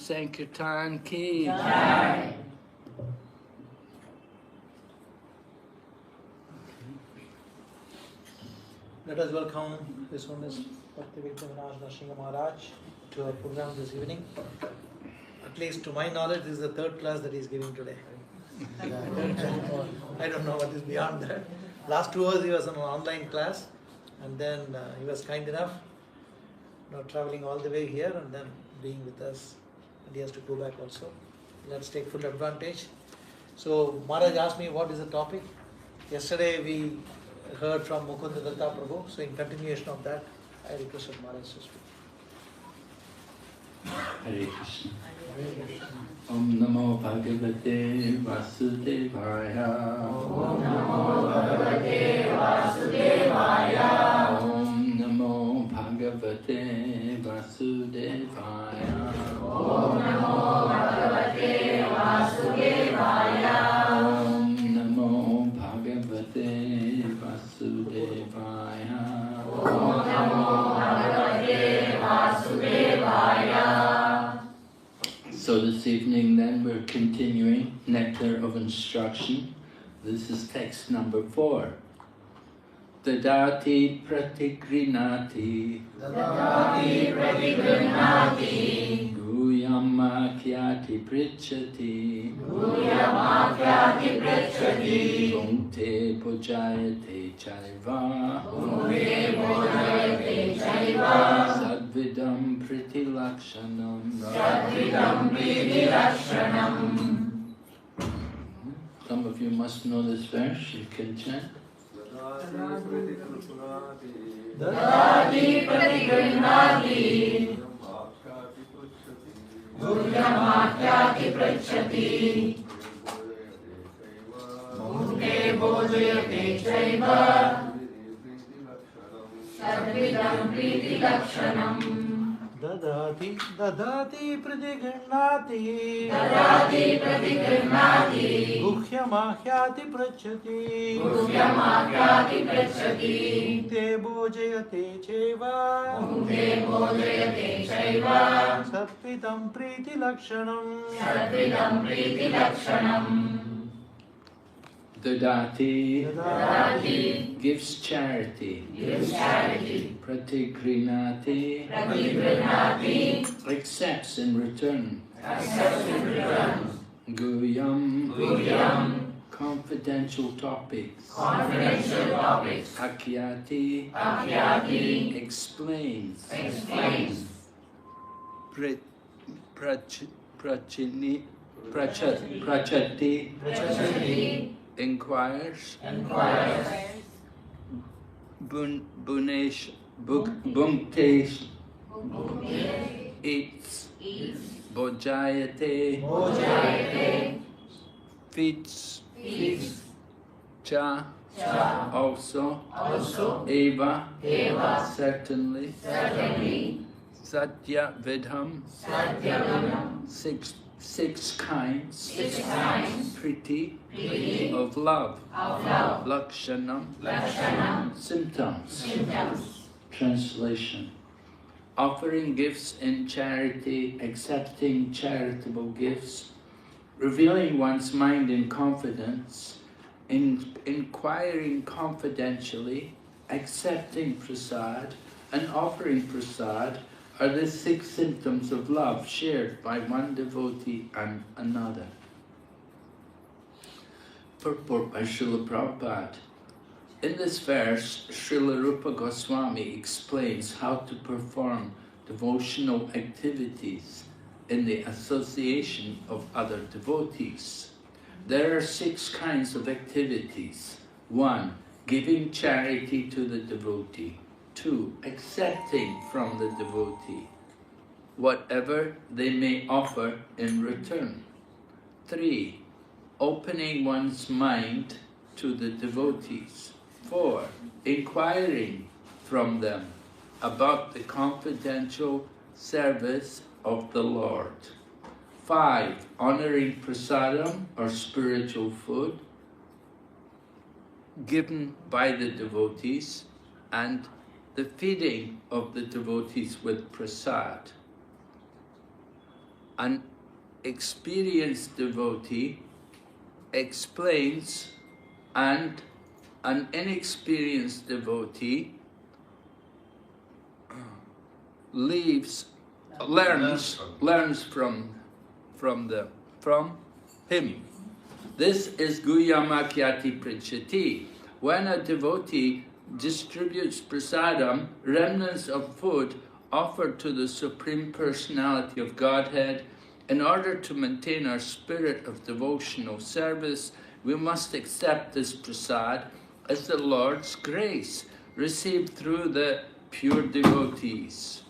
Sankirtan ki. Jai. Let us welcome His Holiness Bhakti Narasimha Maharaj to our program this evening. At least to my knowledge, this is the third class that he is giving today. I don't know what is beyond that. Last 2 hours he was on an online class, and then he was kind enough, traveling all the way here and then being with us, and he has to go back also. Let's take full advantage. So Maharaj asked me what is the topic. Yesterday we heard from Mukunda Datta Prabhu, so in continuation of that, I requested Maharaj to speak. Hare Krishna. Om Namo Bhagavate Vasudevaya. Om Namo Bhagavate Vasudevaya. Om Namo Bhagavate Vasudevaya. Om Namo Bhagavate Vasudevaya. Om Namo Bhagavate Vasudevaya. Om Namo Bhagavate Vasudevaya. So this evening then we're continuing Nectar of Instruction. This is text number 4. Dadati pratigrinati. Dadati pratigrinati. Guyamakyati pritchati. Guyamakyati pritchati. Bhunte pujayate chaiva. Bhunte pujayate chaiva. Sadvidam pritilakshanam. Sadvidam pritilakshanam. Some of you must know this verse, you can chant. Dadati pratigrinati. Guryamakyati pritchati. Bhunte bhojayate chaiva. Sadvidam pritilakshanam. Dadati pratigrinati. Dadati pratigrinati. Guhyamahyati prachati. Guhyamakyati pritchati. Te bhojayate cheva. Bhunte bhojayate chaiva. Satvidam priti lakshanam. Sadvidam pritilakshanam. Dadati Dadati gives charity. gives charity. Pratigrinati Pratigrinati accepts in return. accepts in return. Guyam Guryam confidential topics. confidential topics. Akyati Akyati explains. explains. Prachati Prachati inquires. inquires. Bhunktesh eats. Eats. Bhojayate Bhojayate feeds. feeds. Cha Cha also. also. Eva Eva certainly. certainly. Satya vidham Satyavanam six kinds. 6 times. Priti Priti of love. of love. Lakshanam Lakshanam symptoms. symptoms. Translation. Offering gifts in charity, accepting charitable gifts, revealing one's mind in confidence, inquiring confidentially, accepting prasad, and offering prasad are the 6 symptoms of love shared by one devotee and another. Purport by Srila Prabhupada. In this verse, Srila Rupa Goswami explains how to perform devotional activities in the association of other devotees. There are 6 kinds of activities. 1. Giving charity to the devotee. 2. Accepting from the devotee whatever they may offer in return. 3. Opening one's mind to the devotees. 4. Inquiring from them about the confidential service of the Lord. 5. Honoring prasadam or spiritual food given by the devotees, and the feeding of the devotees with prasad. an experienced devotee explains and an inexperienced devotee learns from him. This is Guyamakyati Princhati. When a devotee distributes prasadam, remnants of food offered to the Supreme Personality of Godhead, in order to maintain our spirit of devotional service, we must accept this prasad as the Lord's grace, received through the pure devotees.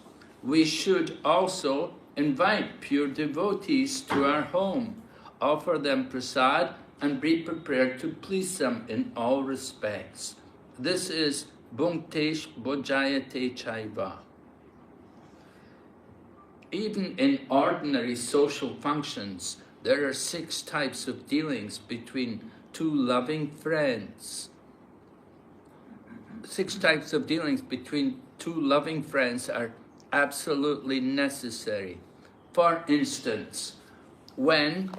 We should also invite pure devotees to our home, offer them prasad, and be prepared to please them in all respects. This is Bhunktesh Bojayate Chaiva. Even in ordinary social functions, there are 6 types of dealings between 2 loving friends. 6 types of dealings between 2 loving friends are absolutely necessary. For instance, when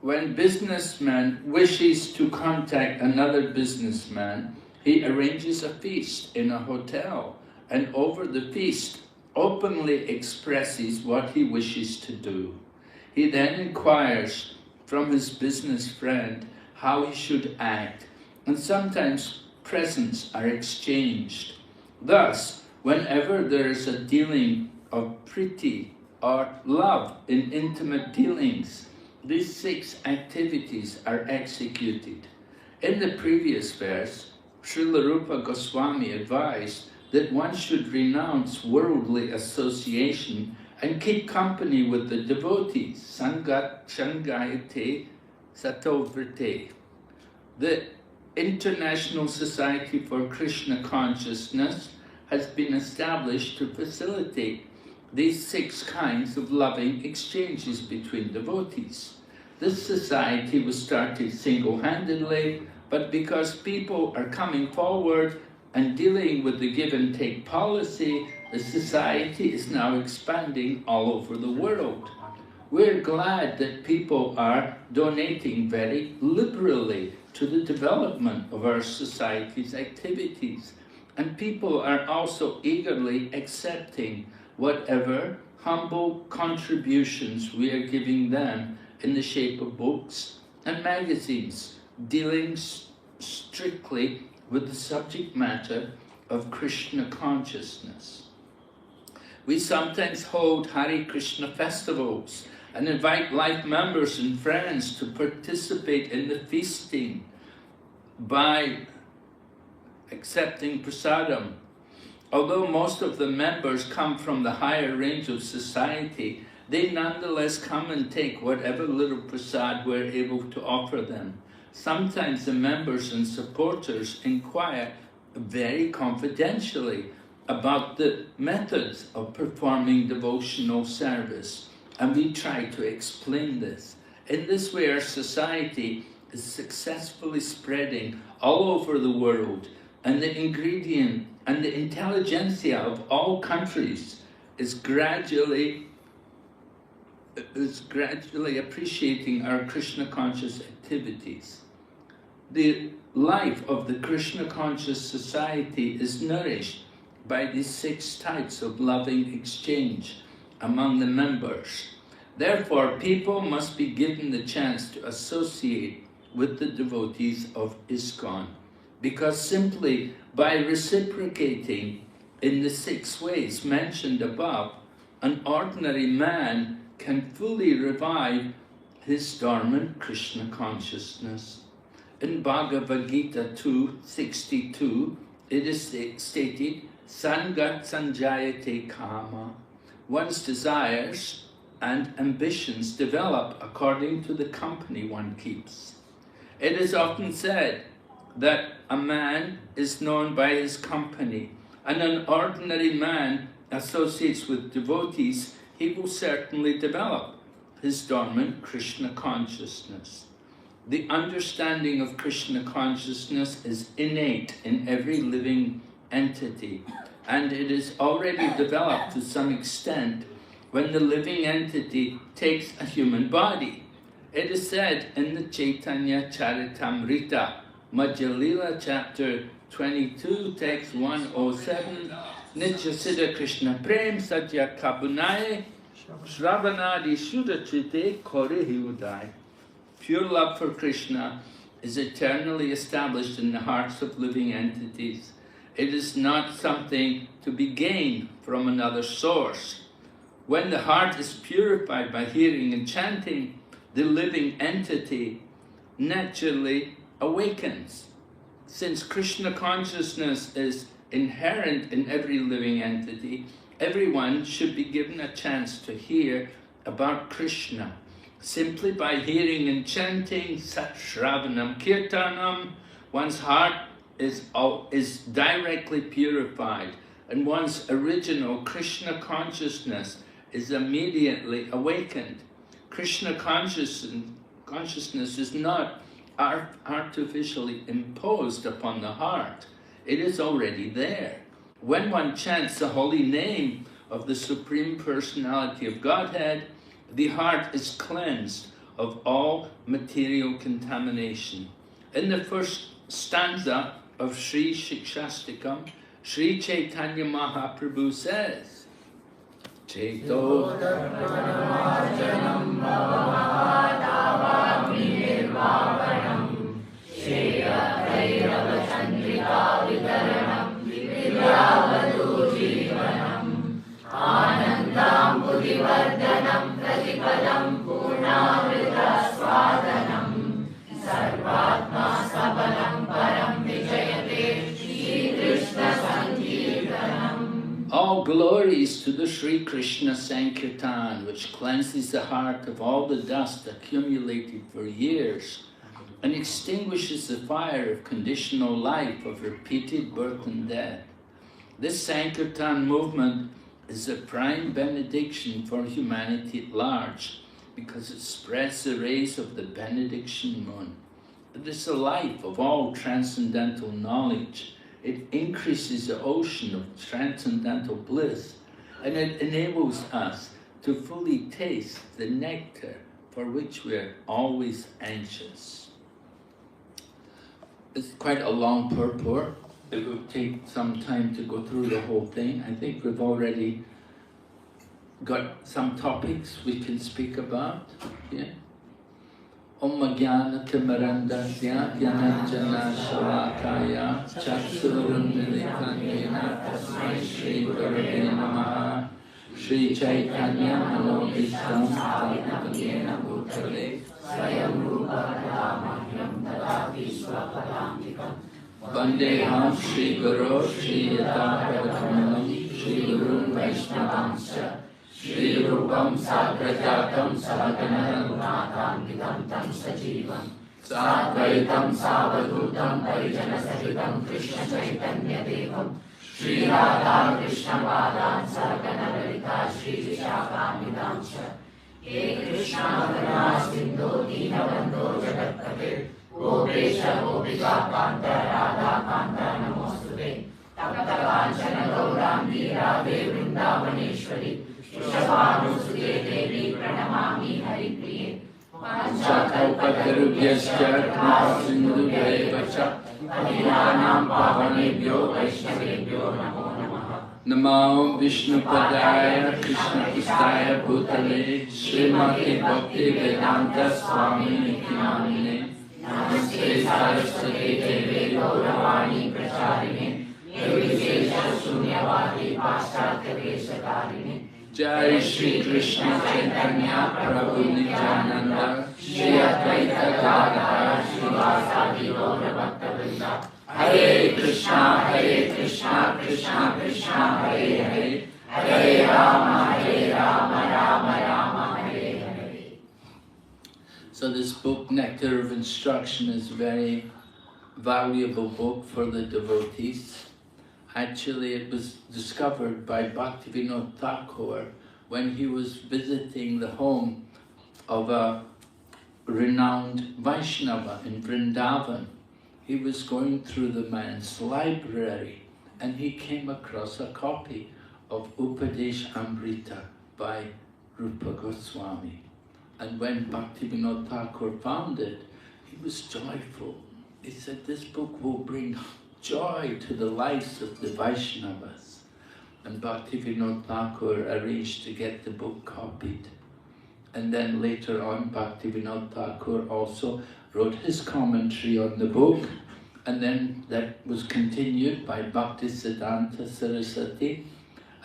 businessman wishes to contact another businessman, he arranges a feast in a hotel, and over the feast openly expresses what he wishes to do. He then inquires from his business friend how he should act, and sometimes presents are exchanged. Thus, whenever there is a dealing of priti or love in intimate dealings, these 6 activities are executed. In the previous verse, Srila Rupa Goswami advised that one should renounce worldly association and keep company with the devotees, sangat shangayate satovrite. The International Society for Krishna Consciousness has been established to facilitate these 6 kinds of loving exchanges between devotees. This society was started single-handedly, but because people are coming forward and dealing with the give-and-take policy, the society is now expanding all over the world. We're glad that people are donating very liberally to the development of our society's activities, and people are also eagerly accepting whatever humble contributions we are giving them in the shape of books and magazines, dealing strictly with the subject matter of Krishna consciousness. We sometimes hold Hare Krishna festivals and invite like members and friends to participate in the feasting by accepting prasadam. Although most of the members come from the higher range of society, they nonetheless come and take whatever little prasad we're able to offer them. Sometimes the members and supporters inquire very confidentially about the methods of performing devotional service, and we try to explain this. In this way, our society is successfully spreading all over the world, and the ingredient and the intelligentsia of all countries is gradually appreciating our Krishna conscious activities. The life of the Krishna conscious society is nourished by these 6 types of loving exchange among the members. Therefore, people must be given the chance to associate with the devotees of ISKCON, because simply by reciprocating in the 6 ways mentioned above, an ordinary man can fully revive his dormant Krishna consciousness. In Bhagavad Gita 2:62, it is stated, Sangat sanjayate kama. One's desires and ambitions develop according to the company one keeps. It is often said that a man is known by his company, and an ordinary man associates with devotees, he will certainly develop his dormant Krishna consciousness. The understanding of Krishna consciousness is innate in every living entity, and it is already developed to some extent when the living entity takes a human body. It is said in the Chaitanya Charitamrita, Madhya Lila chapter 22, text 107, Nitya Siddha Krishna Prem Satya Kabunaye Shravanadi Shudachite Kore Hudai. Pure love for Krishna is eternally established in the hearts of living entities. It is not something to be gained from another source. When the heart is purified by hearing and chanting, the living entity naturally awakens. Since Krishna consciousness is inherent in every living entity, everyone should be given a chance to hear about Krishna. Simply by hearing and chanting Sat Shravanam Kirtanam, one's heart is directly purified, and one's original Krishna consciousness is immediately awakened. Krishna consciousness is not artificially imposed upon the heart. It is already there. When one chants the holy name of the Supreme Personality of Godhead, the heart is cleansed of all material contamination. In the first stanza of Sri Shikshastikam, Sri Chaitanya Mahaprabhu says, Chaito Dharmanamarjanam Bhavamahadavami Nirvapanam Shreya Kairava Chandrika Vidaranam Vidyavadu Jivanam Anandam Budivardhanam Pratipadam Purnamrita Swadanam Sarvatma Sabalam Param Vijayate Shri Krishna Sankirtanam. All glories to the Sri Krishna Sankirtan, which cleanses the heart of all the dust accumulated for years and extinguishes the fire of conditional life, of repeated birth and death. This Sankirtan movement is a prime benediction for humanity at large, because it spreads the rays of the benediction moon. It is the life of all transcendental knowledge. It increases the ocean of transcendental bliss, and it enables us to fully taste the nectar for which we are always anxious. It's quite a long purport. It will take some time to go through the whole thing. I think we've already got some topics we can speak about. Yeah. Om Jnana Timarandasya Jnananjana Shalakaya Chaksurunmilikandena Tasmai Shri Gurave Namaha Shri Chaitanya Manobishtam Sthapitam Bhutale Swayam Rupa Mahyam Tadati Swapadamikam Vandeham Shri Guru Shri Yata Padakamalam Shri Gurun Vaishnavansya Shri Rupam Sagrajatam Sadhanam Gunatam Vidam Tam Sajivam Sadvaitam Savadhutam Parijana Sahitam Krishna Chaitanya Devam Shri Radha Krishna Vadam Sargana Lalita Shri Vishakam Vidamsha He Krishna Karuna Sindhu Dinabandho Jagatpate Gopesha Gopika Kanta Radha Kanta Namostute Tapta Kanchana Gaurambi Radhe Vrindavaneshwari Shabhanusute Devi Pranamami Haripriye Panchakalpatarubhyascha Kripasindhubhaivacha Padinanam Pavanebhyo Vaishnavebhyo Namo Namaha Namo Vishnupadaya Krishna Pustaya Bhutale Srimati Bhakti Vedanta Swami Nityanamine Namaste Saraswati Devi Gauravani Pracharine Nirvishesha Shunyavadi Paschatya Veshakarine Jai Shri Krishna Chaitanya Prabhu Nityananda Shri Advaita Gadadhara Srivasadi Gaura Bhaktavrinda Hare Krishna Krishna Krishna Hare Hare Hare Rama Rama Rama Hare Hare. So this book, Nectar of Instruction, is a very valuable book for the devotees. Actually, it was discovered by Bhaktivinoda Thakur when he was visiting the home of a renowned Vaishnava in Vrindavan. He was going through the man's library and he came across a copy of Upadesh Amrita by Rupa Goswami. And when Bhaktivinoda Thakur found it, he was joyful. He said, this book will bring joy to the lives of the Vaishnavas. And Bhaktivinoda Thakur arranged to get the book copied. And then later on, Bhaktivinoda Thakur also wrote his commentary on the book, and then that was continued by Bhaktisiddhanta Saraswati,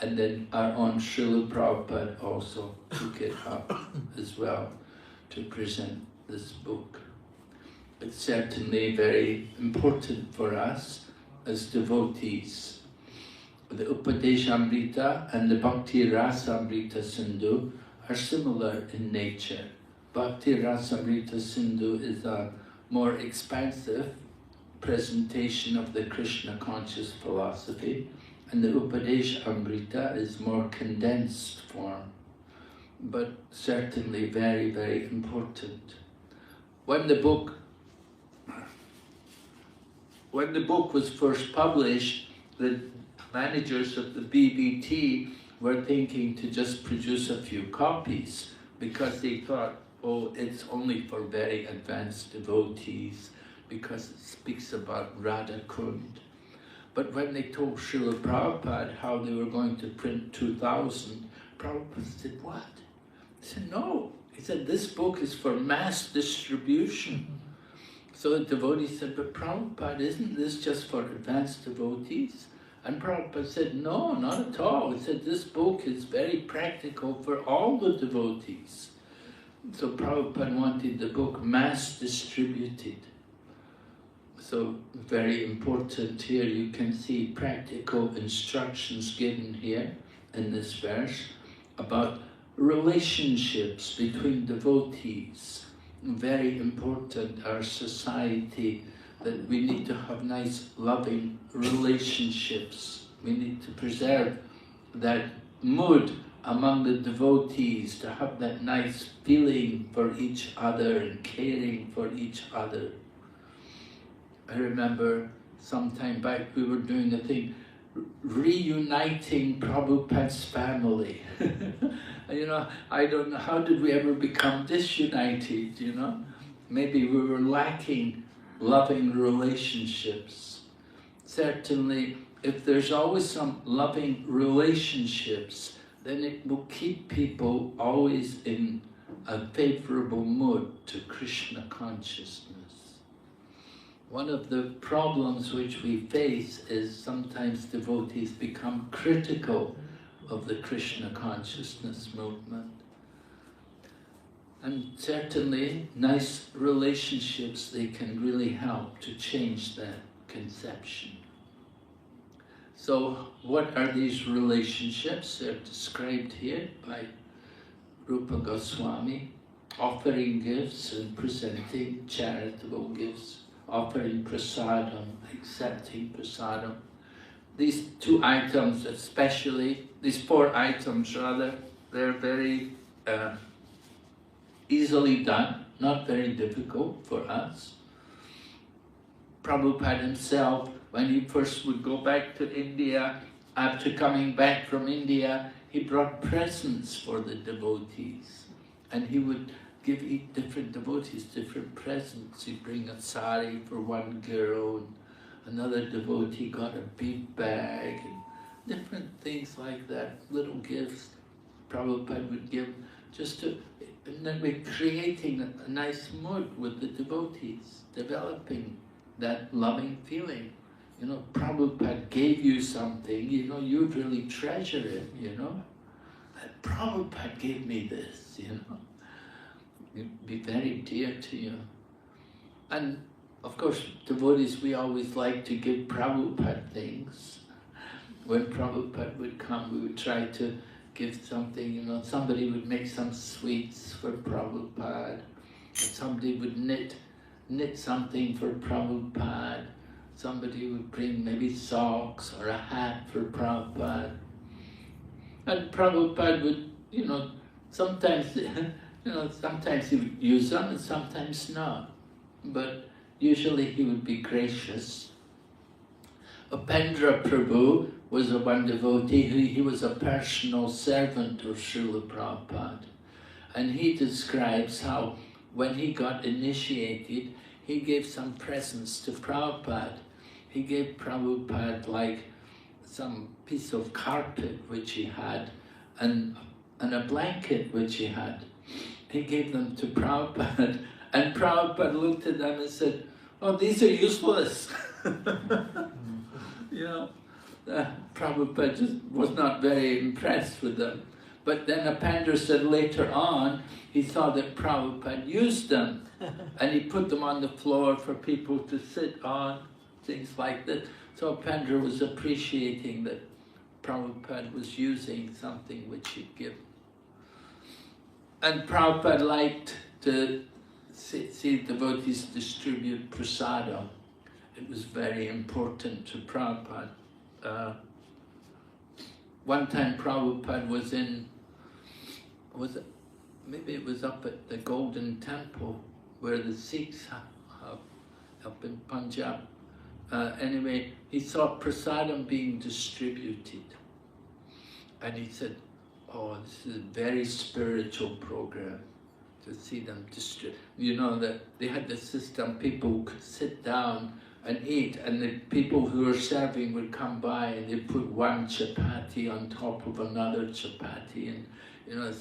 and then our own Srila Prabhupada also took it up as well to present this book. It's certainly very important for us as devotees. The Upadeshamrita and the Bhakti Rasamrita Sindhu are similar in nature. Bhakti Rasamrita Sindhu is a more expansive presentation of the Krishna conscious philosophy, and the Upadeshamrita is more condensed form, but certainly very, very important. When the book was first published, the managers of the BVT were thinking to just produce a few copies because they thought, oh, it's only for very advanced devotees because it speaks about Radha Kund. But when they told Srila Prabhupada how they were going to print 2,000, Prabhupada said, what? He said, no. He said, this book is for mass distribution. So the devotee said, but Prabhupada, isn't this just for advanced devotees? And Prabhupada said, no, not at all. He said, this book is very practical for all the devotees. So Prabhupada wanted the book mass distributed. So very important here, you can see practical instructions given here in this verse about relationships between devotees. Very important, our society, that we need to have nice, loving relationships. We need to preserve that mood among the devotees, to have that nice feeling for each other and caring for each other. I remember some time back we were doing a thing, reuniting Prabhupada's family. You know, I don't know, how did we ever become disunited, you know? Maybe we were lacking loving relationships. Certainly, if there's always some loving relationships, then it will keep people always in a favorable mood to Krishna consciousness. One of the problems which we face is sometimes devotees become critical of the Krishna consciousness movement. And certainly, nice relationships, they can really help to change that conception. So, what are these relationships? They're described here by Rupa Goswami, offering gifts and presenting charitable gifts, offering prasadam, accepting prasadam. These two items especially, these four items rather, they're very easily done, not very difficult for us. Prabhupada himself, when he first would go back to India, after coming back from India, he brought presents for the devotees. And he would give each different devotees different presents. He'd bring a sari for one girl, and another devotee got a big bag, and different things like that, little gifts Prabhupada would give just to, and then we're creating a nice mood with the devotees, developing that loving feeling. You know, Prabhupada gave you something, you know, you really treasure it, you know. That Prabhupada gave me this, you know. It'd be very dear to you. And of course, devotees, we always like to give Prabhupada things. When Prabhupada would come, we would try to give something, you know, somebody would make some sweets for Prabhupada, somebody would knit something for Prabhupada, somebody would bring maybe socks or a hat for Prabhupada. And Prabhupada would, you know, sometimes, sometimes he would use them and sometimes not. But usually he would be gracious. Upendra Prabhu was a one devotee. He was a personal servant of Srila Prabhupada. And he describes how when he got initiated, he gave some presents to Prabhupada. He gave Prabhupada like some piece of carpet which he had and a blanket which he had. He gave them to Prabhupada, and Prabhupada looked at them and said, "Oh, these are useless." You know, Prabhupada just was not very impressed with them. But then Apandra said later on, he saw that Prabhupada used them, and he put them on the floor for people to sit on, things like that. So Apandra was appreciating that Prabhupada was using something which he'd given. And Prabhupada liked to see devotees distribute prasadam. It was very important to Prabhupada. One time Prabhupada was in, maybe it was up at the Golden Temple where the Sikhs have up in Punjab. Anyway, he saw prasadam being distributed, and he said, "Oh, this is a very spiritual program to see them distribute." You know that they had the system, people could sit down and eat, and the people who were serving would come by and they put one chapati on top of another chapati, and you know,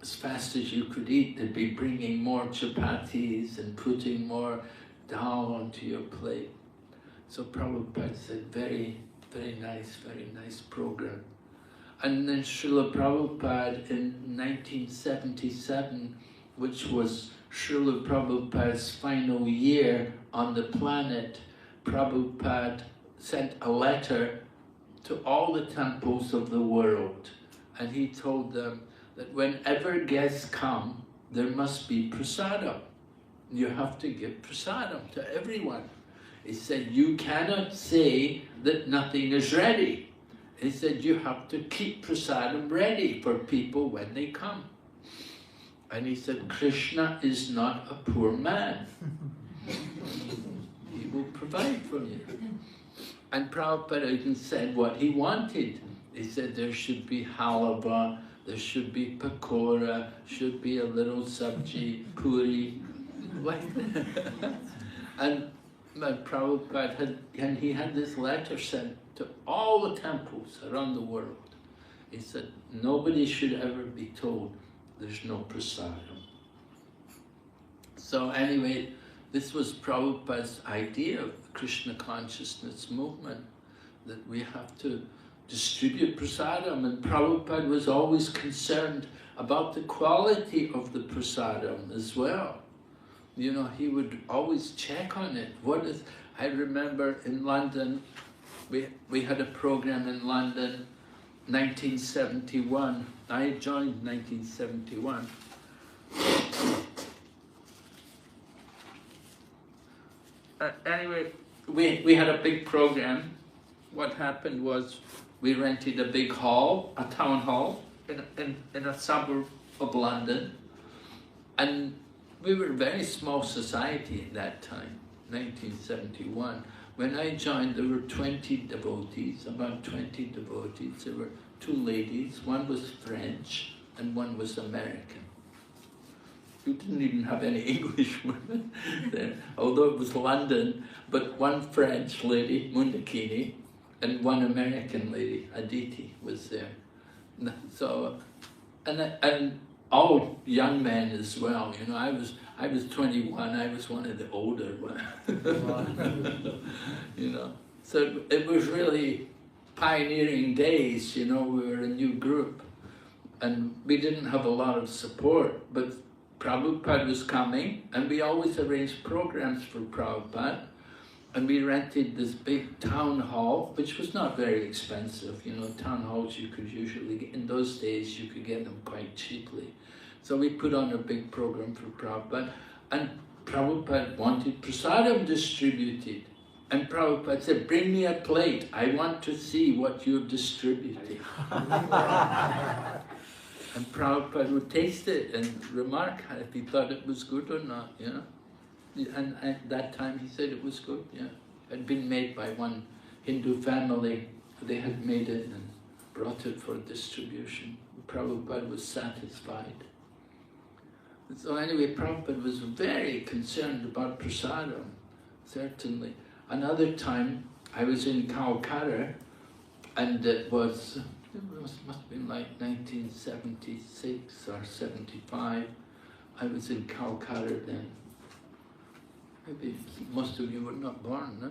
as fast as you could eat, they'd be bringing more chapatis and putting more dal onto your plate. So Prabhupada said, very nice program. And then Srila Prabhupada in 1977, which was Srila Prabhupada's final year on the planet, Prabhupada sent a letter to all the temples of the world, and he told them that whenever guests come, there must be prasadam. You have to give prasadam to everyone. He said, you cannot say that nothing is ready. He said, you have to keep prasadam ready for people when they come. And he said, Krishna is not a poor man. He will provide for you. And Prabhupada even said what he wanted. He said there should be halava, there should be pakora, should be a little sabji, puri, like that. And Prabhupada he had this letter sent to all the temples around the world. He said, nobody should ever be told there's no prasadam. So anyway, this was Prabhupada's idea of the Krishna consciousness movement, that we have to distribute prasadam, and Prabhupada was always concerned about the quality of the prasadam as well. You know, he would always check on it. I remember in London, we had a program in London, 1971. I joined 1971. Anyway, we had a big program. What happened was we rented a big hall, a town hall, in a suburb of London, and we were a very small society at that time, 1971. When I joined, there were 20 devotees, about 20 devotees. There were two ladies, one was French and one was American. We didn't even have any English women there, although it was London, but one French lady, Mundakini, and one American lady, Aditi, was there. So, and all young men as well. You know, I was 21. I was one of the older ones. You know, so it was really pioneering days. You know, we were a new group, and we didn't have a lot of support. But Prabhupada was coming, and we always arranged programs for Prabhupada. And we rented this big town hall, which was not very expensive. You know, town halls you could usually get, in those days you could get them quite cheaply. So we put on a big program for Prabhupada, and Prabhupada wanted prasadam distributed. And Prabhupada said, bring me a plate, I want to see what you're distributing. And Prabhupada would taste it and remark if he thought it was good or not, you know. And at that time he said it was good, yeah. It had been made by one Hindu family they had made it and brought it for distribution. Prabhupada was satisfied. So anyway, Prabhupada was very concerned about prasadam, certainly. Another time, I was in Calcutta, and it must have been like 1976 or 75. I was in Calcutta then. Maybe most of you were not born, no?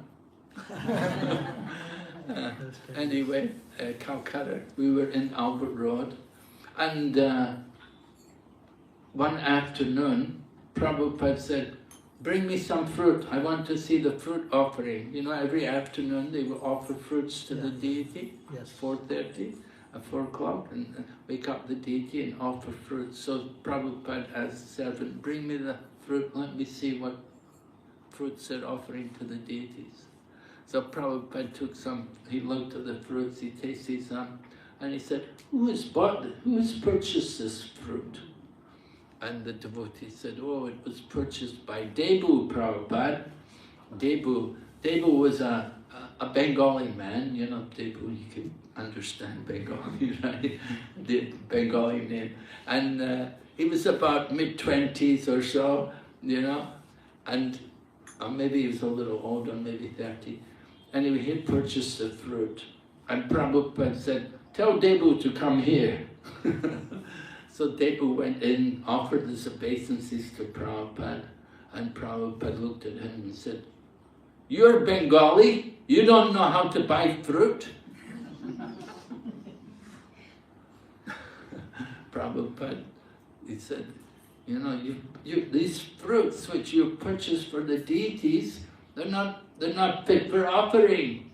Anyway, Calcutta, we were in Albert Road, and one afternoon, Prabhupada said, bring me some fruit, I want to see the fruit offering. You know, every afternoon they will offer fruits to the deity, 4:30 at 4 o'clock, and wake up the deity and offer fruits. So Prabhupada asked the servant, bring me the fruit, let me see what fruits they're offering to the deities. So Prabhupada took some, he looked at the fruits, he tasted some, and he said, who has purchased this fruit? And the devotee said, oh, it was purchased by Debu, Prabhupada. Debu was a Bengali man, you know, Debu, you can understand Bengali, right? The Bengali name. And he was about mid-20s or so, you know, and maybe he was a little older, maybe 30. Anyway, he purchased the fruit. And Prabhupada said, tell Debu to come here. So Debu went in, offered his obeisances to Prabhupada, and Prabhupada looked at him and said, you're Bengali? You don't know how to buy fruit? Prabhupada, he said, you know, these fruits which you purchase for the deities, they're not fit for offering.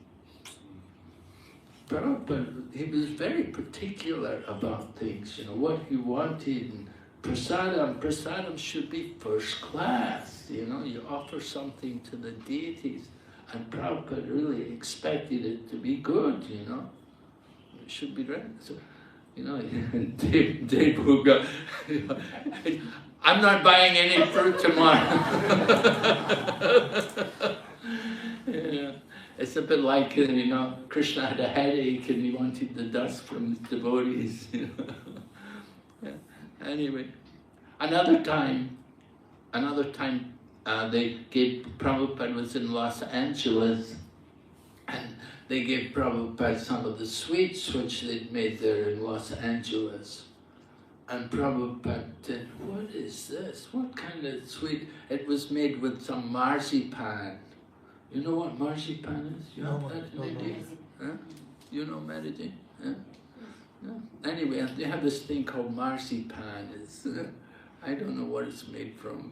Prabhupada, he was very particular about things, you know, what he wanted. And prasadam should be first class, you know, you offer something to the deities, and Prabhupada really expected it to be good, you know, it should be right. So, you know, Debu got, you know, I'm not buying any fruit tomorrow. Yeah. It's a bit like, you know, Krishna had a headache and he wanted the dust from his devotees, you know. Yeah. Anyway, another time, they gave, Prabhupada was in Los Angeles, and they gave Prabhupada some of the sweets which they'd made there in Los Angeles. And Prabhupada said, what is this? What kind of sweet? It was made with some marzipan. You know what marzipan is? You have that in India? Huh? You know Mehdi? Huh? No? Anyway, they have this thing called marzipan. It's, I don't know what it's made from,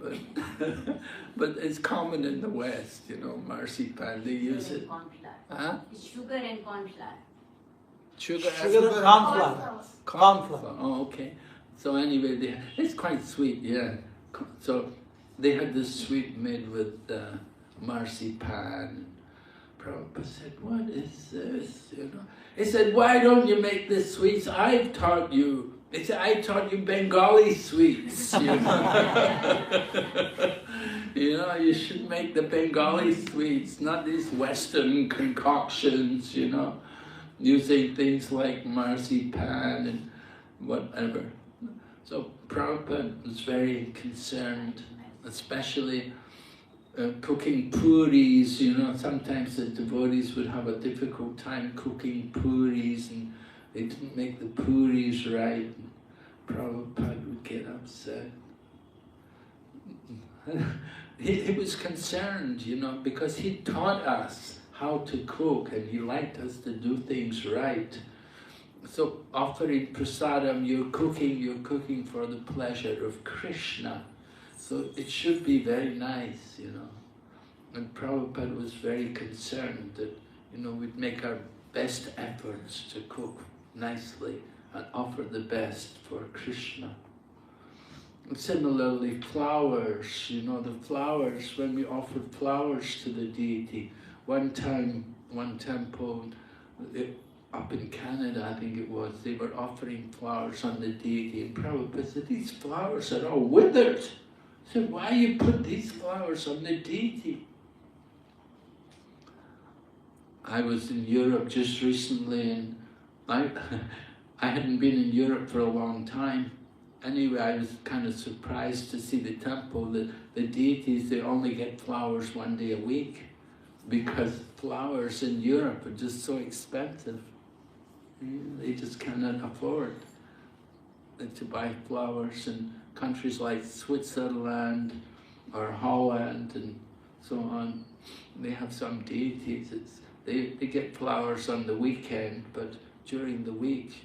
but it's common in the West, you know, marzipan. They use it. Huh? It's sugar and corn flour. Sugar and corn flour. Corn flour. Oh, okay. So anyway, it's quite sweet, yeah. So they had this sweet made with marzipan. Prabhupada said, what is this? You know? He said, why don't you make the sweets I've taught you? He said, I taught you Bengali sweets. You know? You know, you should make the Bengali sweets, not these Western concoctions, you know, using things like marzipan and whatever. So Prabhupada was very concerned, especially cooking puris, you know, sometimes the devotees would have a difficult time cooking puris and they didn't make the puris right. And Prabhupada would get upset. He was concerned, you know, because he taught us how to cook and he liked us to do things right. So offering prasadam, you're cooking for the pleasure of Krishna. So it should be very nice, you know. And Prabhupada was very concerned that, you know, we'd make our best efforts to cook nicely and offer the best for Krishna. And similarly, flowers, you know, the flowers, when we offered flowers to the deity, one temple, up in Canada, I think it was, they were offering flowers on the deity, and Prabhupada said, these flowers are all withered. I said, why you put these flowers on the deity? I was in Europe just recently, and I hadn't been in Europe for a long time. Anyway, I was kind of surprised to see the temple. The deities, they only get flowers 1 day a week, because flowers in Europe are just so expensive. They just cannot afford to buy flowers. In countries like Switzerland or Holland and so on, they have some deities. They get flowers on the weekend, but during the week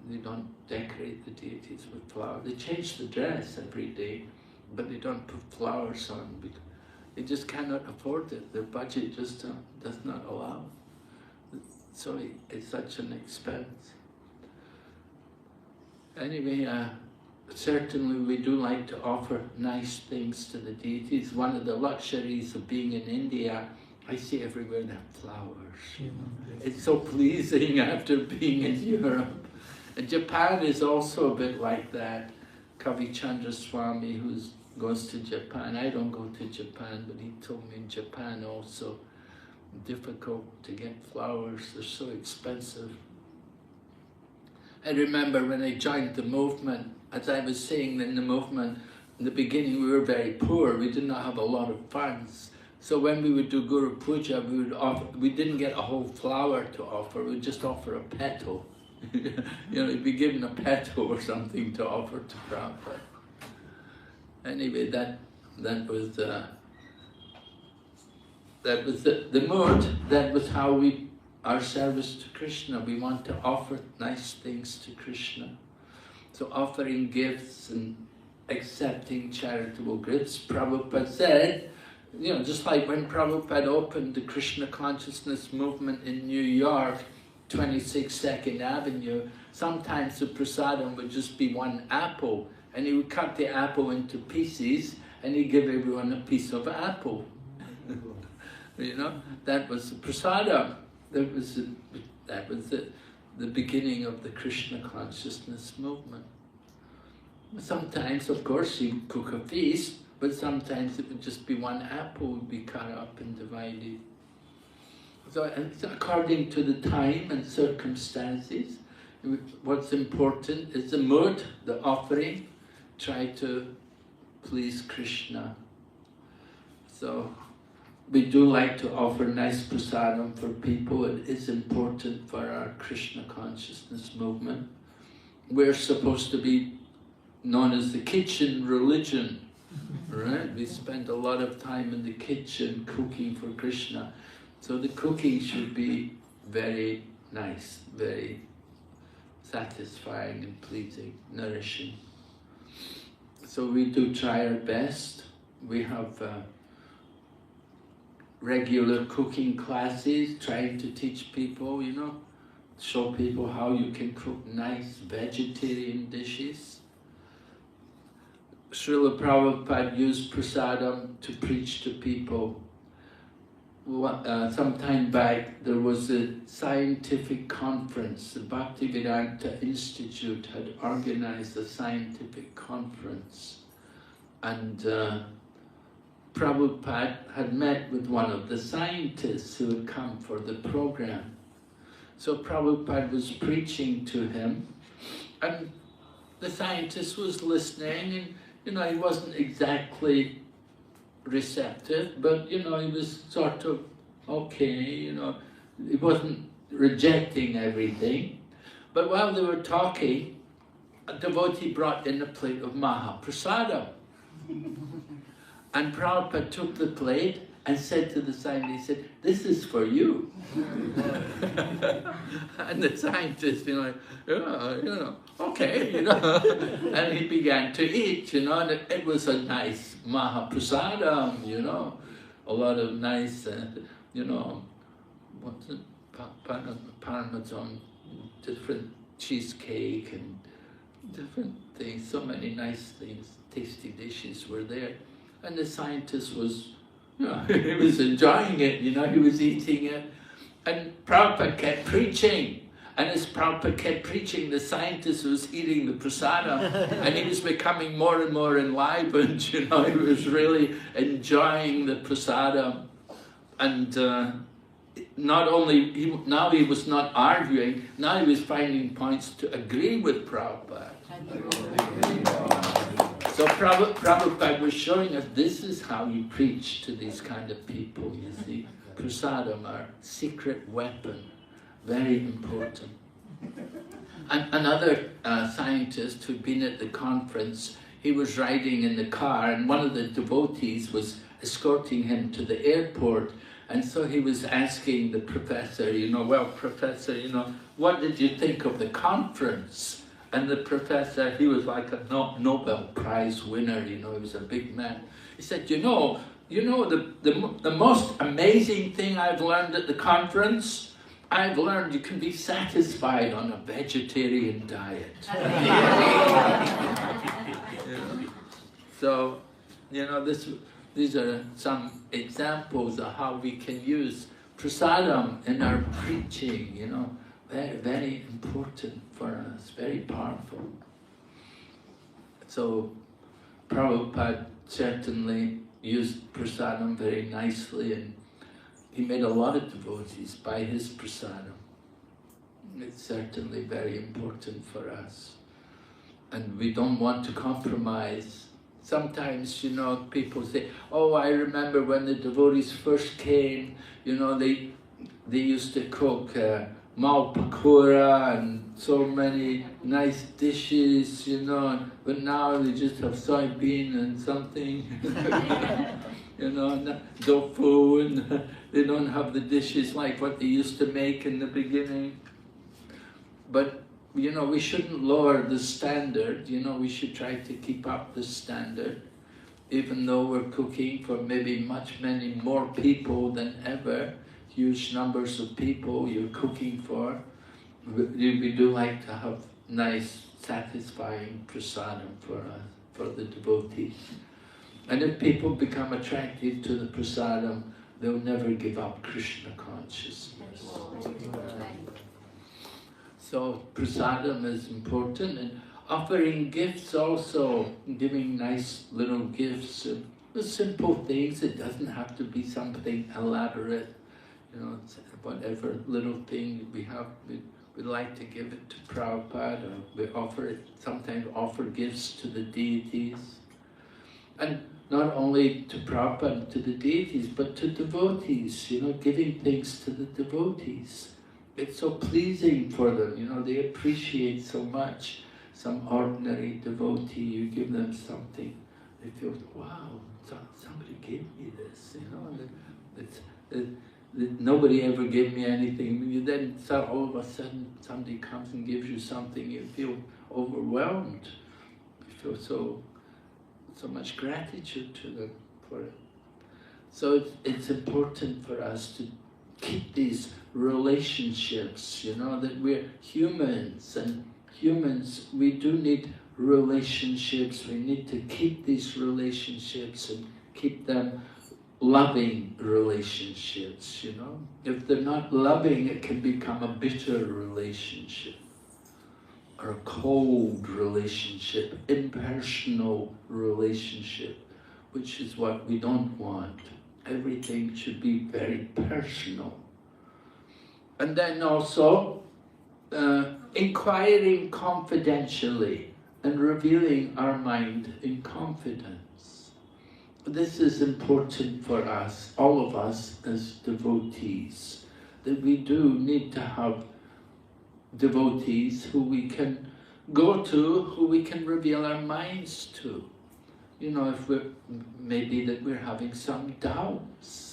they don't decorate the deities with flowers. They change the dress every day, but they don't put flowers on because they just cannot afford it. Their budget just does not allow. So it's such an expense. Anyway, certainly we do like to offer nice things to the deities. One of the luxuries of being in India, I see everywhere they have flowers. It's so pleasing after being in Europe. And Japan is also a bit like that. Kavichandra Swami, who goes to Japan, I don't go to Japan, but he told me in Japan also, difficult to get flowers, they're so expensive. I remember when I joined the movement, as I was saying in the movement, in the beginning we were very poor, we did not have a lot of funds. So when we would do Guru Puja, we didn't get a whole flower to offer, we would just offer a petal. You know, you'd be given a petal or something to offer to Prabhupada. Anyway, that was the mood, that was how our service to Krishna. We want to offer nice things to Krishna. So offering gifts and accepting charitable gifts. Prabhupada said, you know, just like when Prabhupada opened the Krishna consciousness movement in New York, 26 2nd Avenue, sometimes the prasadam would just be one apple, and he would cut the apple into pieces and he'd give everyone a piece of apple. You know, that was the prasadam. That was the beginning of the Krishna consciousness movement. Sometimes, of course, he'd cook a feast, but sometimes it would just be one apple would be cut up and divided. So it's according to the time and circumstances. What's important is the mood, the offering. Try to please Krishna. So we do like to offer nice prasadam for people. It is important for our Krishna consciousness movement. We're supposed to be known as the kitchen religion, right? We spend a lot of time in the kitchen cooking for Krishna. So the cooking should be very nice, very satisfying and pleasing, nourishing. So we do try our best. We have regular cooking classes, trying to teach people, you know, show people how you can cook nice vegetarian dishes. Srila Prabhupada used prasadam to preach to people. Some time back there was a scientific conference. The Bhaktivedanta Institute had organized a scientific conference, and Prabhupada had met with one of the scientists who had come for the program. So Prabhupada was preaching to him, and the scientist was listening, and you know, he wasn't exactly receptive, but you know, he was sort of okay, you know, he wasn't rejecting everything. But while they were talking, a devotee brought in a plate of Mahaprasadam. And Prabhupada took the plate and said to the scientist, he said, "This is for you." And the scientist, you know, okay, you know. And he began to eat, you know, and it was a nice Mahaprasadam, you know, a lot of nice, you know, what's it, Parmesan, different cheesecake and different things, so many nice things, tasty dishes were there. And the scientist was, you know, he was enjoying it, you know, he was eating it. And Prabhupada kept preaching. And as Prabhupada kept preaching, the scientist was eating the prasadam, and he was becoming more and more enlivened, you know, he was really enjoying the prasadam. And not only, now he was not arguing, now he was finding points to agree with Prabhupada. So Prabhupada was showing us this is how you preach to these kind of people, you see. Prasadam, our secret weapon, very important. And another scientist who'd been at the conference, he was riding in the car and one of the devotees was escorting him to the airport. And so he was asking the professor, well, professor, what did you think of the conference? And the professor, he was like a Nobel Prize winner, he was a big man. He said, the most amazing thing I've learned at the conference, I've learned you can be satisfied on a vegetarian diet. So, these are some examples of how we can use prasadam in our preaching, very, very important for us, very powerful. So Prabhupada certainly used prasadam very nicely, and he made a lot of devotees by his prasadam. It's certainly very important for us. And we don't want to compromise. Sometimes, people say, oh, I remember when the devotees first came, they used to cook mal pakora and so many nice dishes, but now they just have soybean and something, tofu, and they don't have the dishes like what they used to make in the beginning. But we shouldn't lower the standard, we should try to keep up the standard, even though we're cooking for maybe many more people than ever, huge numbers of people you're cooking for. We do like to have nice, satisfying prasadam for the devotees. And if people become attracted to the prasadam, they'll never give up Krishna consciousness. So prasadam is important, and offering gifts also, giving nice little gifts, simple things. It doesn't have to be something elaborate, whatever little thing we have, we'd like to give it to Prabhupada, or we sometimes offer gifts to the deities. And not only to Prabhupada, to the deities, but to devotees, giving things to the devotees. It's so pleasing for them, they appreciate so much. Some ordinary devotee, you give them something, they feel, wow, somebody gave me this, nobody ever gave me anything. Then all of a sudden somebody comes and gives you something, you feel overwhelmed. You feel so much gratitude to them for it. So it's important for us to keep these relationships, that we're humans, and humans, we do need relationships. We need to keep these relationships and keep them loving relationships, If they're not loving, it can become a bitter relationship, or a cold relationship, impersonal relationship, which is what we don't want. Everything should be very personal. And then also, inquiring confidentially and revealing our mind in confidence. This is important for us, all of us as devotees, that we do need to have devotees who we can go to, who we can reveal our minds to. If maybe that we're having some doubts.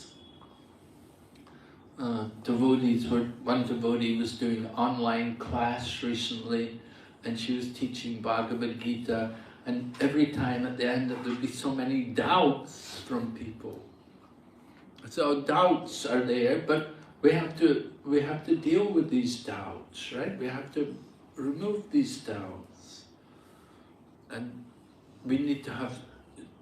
One devotee was doing an online class recently, and she was teaching Bhagavad Gita, and every time at the end there'd be so many doubts from people. So doubts are there, but we have to deal with these doubts, right? We have to remove these doubts. And we need to have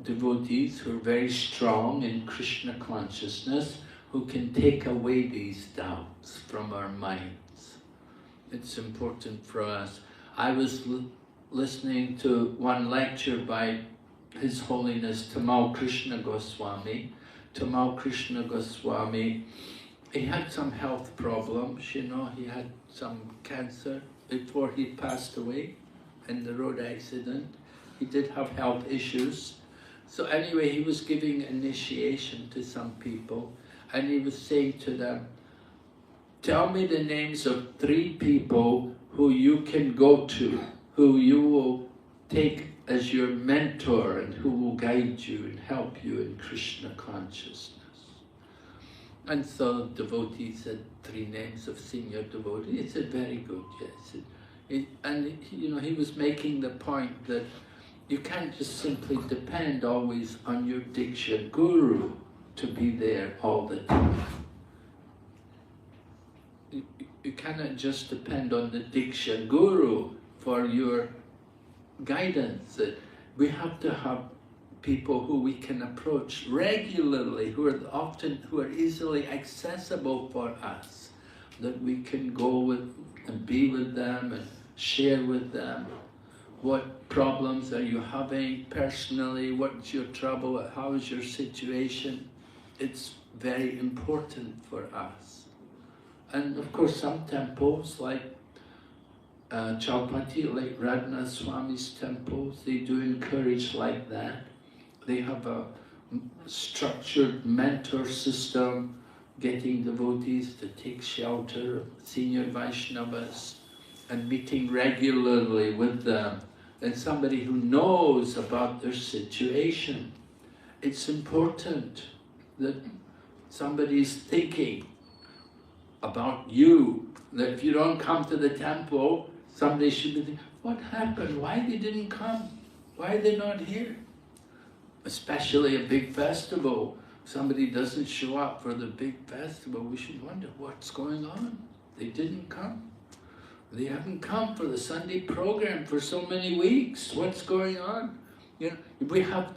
devotees who are very strong in Krishna consciousness, who can take away these doubts from our minds. It's important for us. I was listening to one lecture by His Holiness Tamal Krishna Goswami. Tamal Krishna Goswami, he had some health problems, you know, he had some cancer before he passed away in the road accident. He did have health issues. So anyway, he was giving initiation to some people, and he was saying to them, tell me the names of 3 people who you can go to, who you will take as your mentor and who will guide you and help you in Krishna consciousness. And so the devotee said 3 names of senior devotees. He said, very good, yes. And you know, he was making the point that you can't just simply depend always on your Diksha guru to be there all the time. You cannot just depend on the Diksha guru for your guidance. We have to have people who we can approach regularly, who are easily accessible for us, that we can go with and be with them and share with them. What problems are you having personally? What's your trouble? How is your situation? It's very important for us. And of course, some temples like Chaupati, like Narasimha Swami's temples, they do encourage like that. They have a structured mentor system, getting devotees to take shelter of senior Vaishnavas and meeting regularly with them, and somebody who knows about their situation. It's important that somebody is thinking about you, that if you don't come to the temple, somebody should be thinking, what happened? Why they didn't come? Why are they not here? Especially a big festival. Somebody doesn't show up for the big festival, we should wonder what's going on. They didn't come. They haven't come for the Sunday program for so many weeks. What's going on? You know,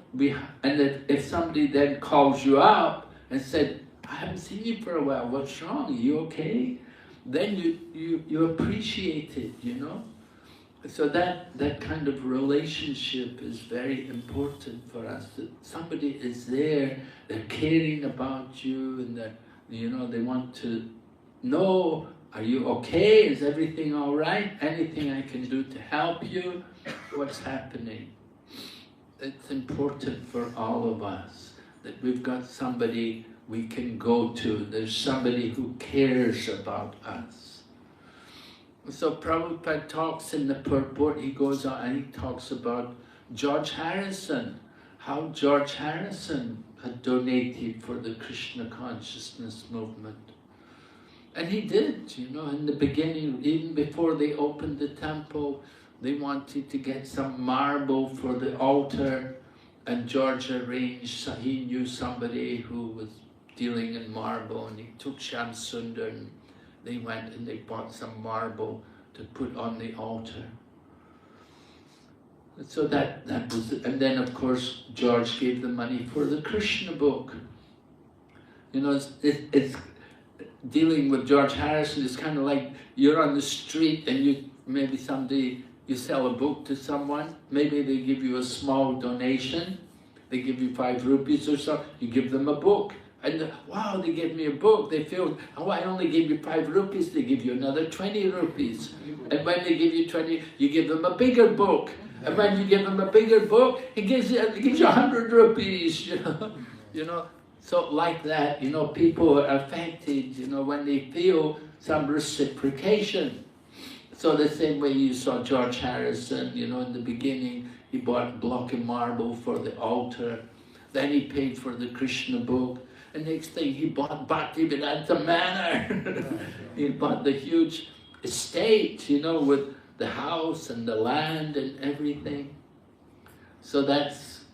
and if somebody then calls you up and said, I haven't seen you for a while, what's wrong? Are you okay? Then you appreciate it, you know? So that kind of relationship is very important for us, that somebody is there, they're caring about you, and that, you know, they want to know, are you okay? Is everything all right? Anything I can do to help you? What's happening? It's important for all of us that we've got somebody we can go to. There's somebody who cares about us. So Prabhupada talks in the purport, he goes on and he talks about George Harrison, how George Harrison had donated for the Krishna consciousness movement. And he did, you know, in the beginning, even before they opened the temple, they wanted to get some marble for the altar, and George arranged, so he knew somebody who was dealing in marble, and he took Shyam Sundar, and they went and they bought some marble to put on the altar. So that was it. And then of course George gave the money for the Krishna book. You know, it's dealing with George Harrison is kind of like you're on the street and you sell a book to someone, maybe they give you a small donation, they give you 5 rupees or so, you give them a book. And wow, they gave me a book, they feel, oh, I only gave you 5 rupees, they give you another 20 rupees. And when they give you 20, you give them a bigger book. And when you give them a bigger book, it gives you 100 rupees, you know. So like that, you know, people are affected, you know, when they feel some reciprocation. So the same way you saw George Harrison, you know, in the beginning, he bought a block of marble for the altar. Then he paid for the Krishna book. And next thing he bought Bhakti Vedanta Manor. He bought the huge estate, you know, with the house and the land and everything. So that's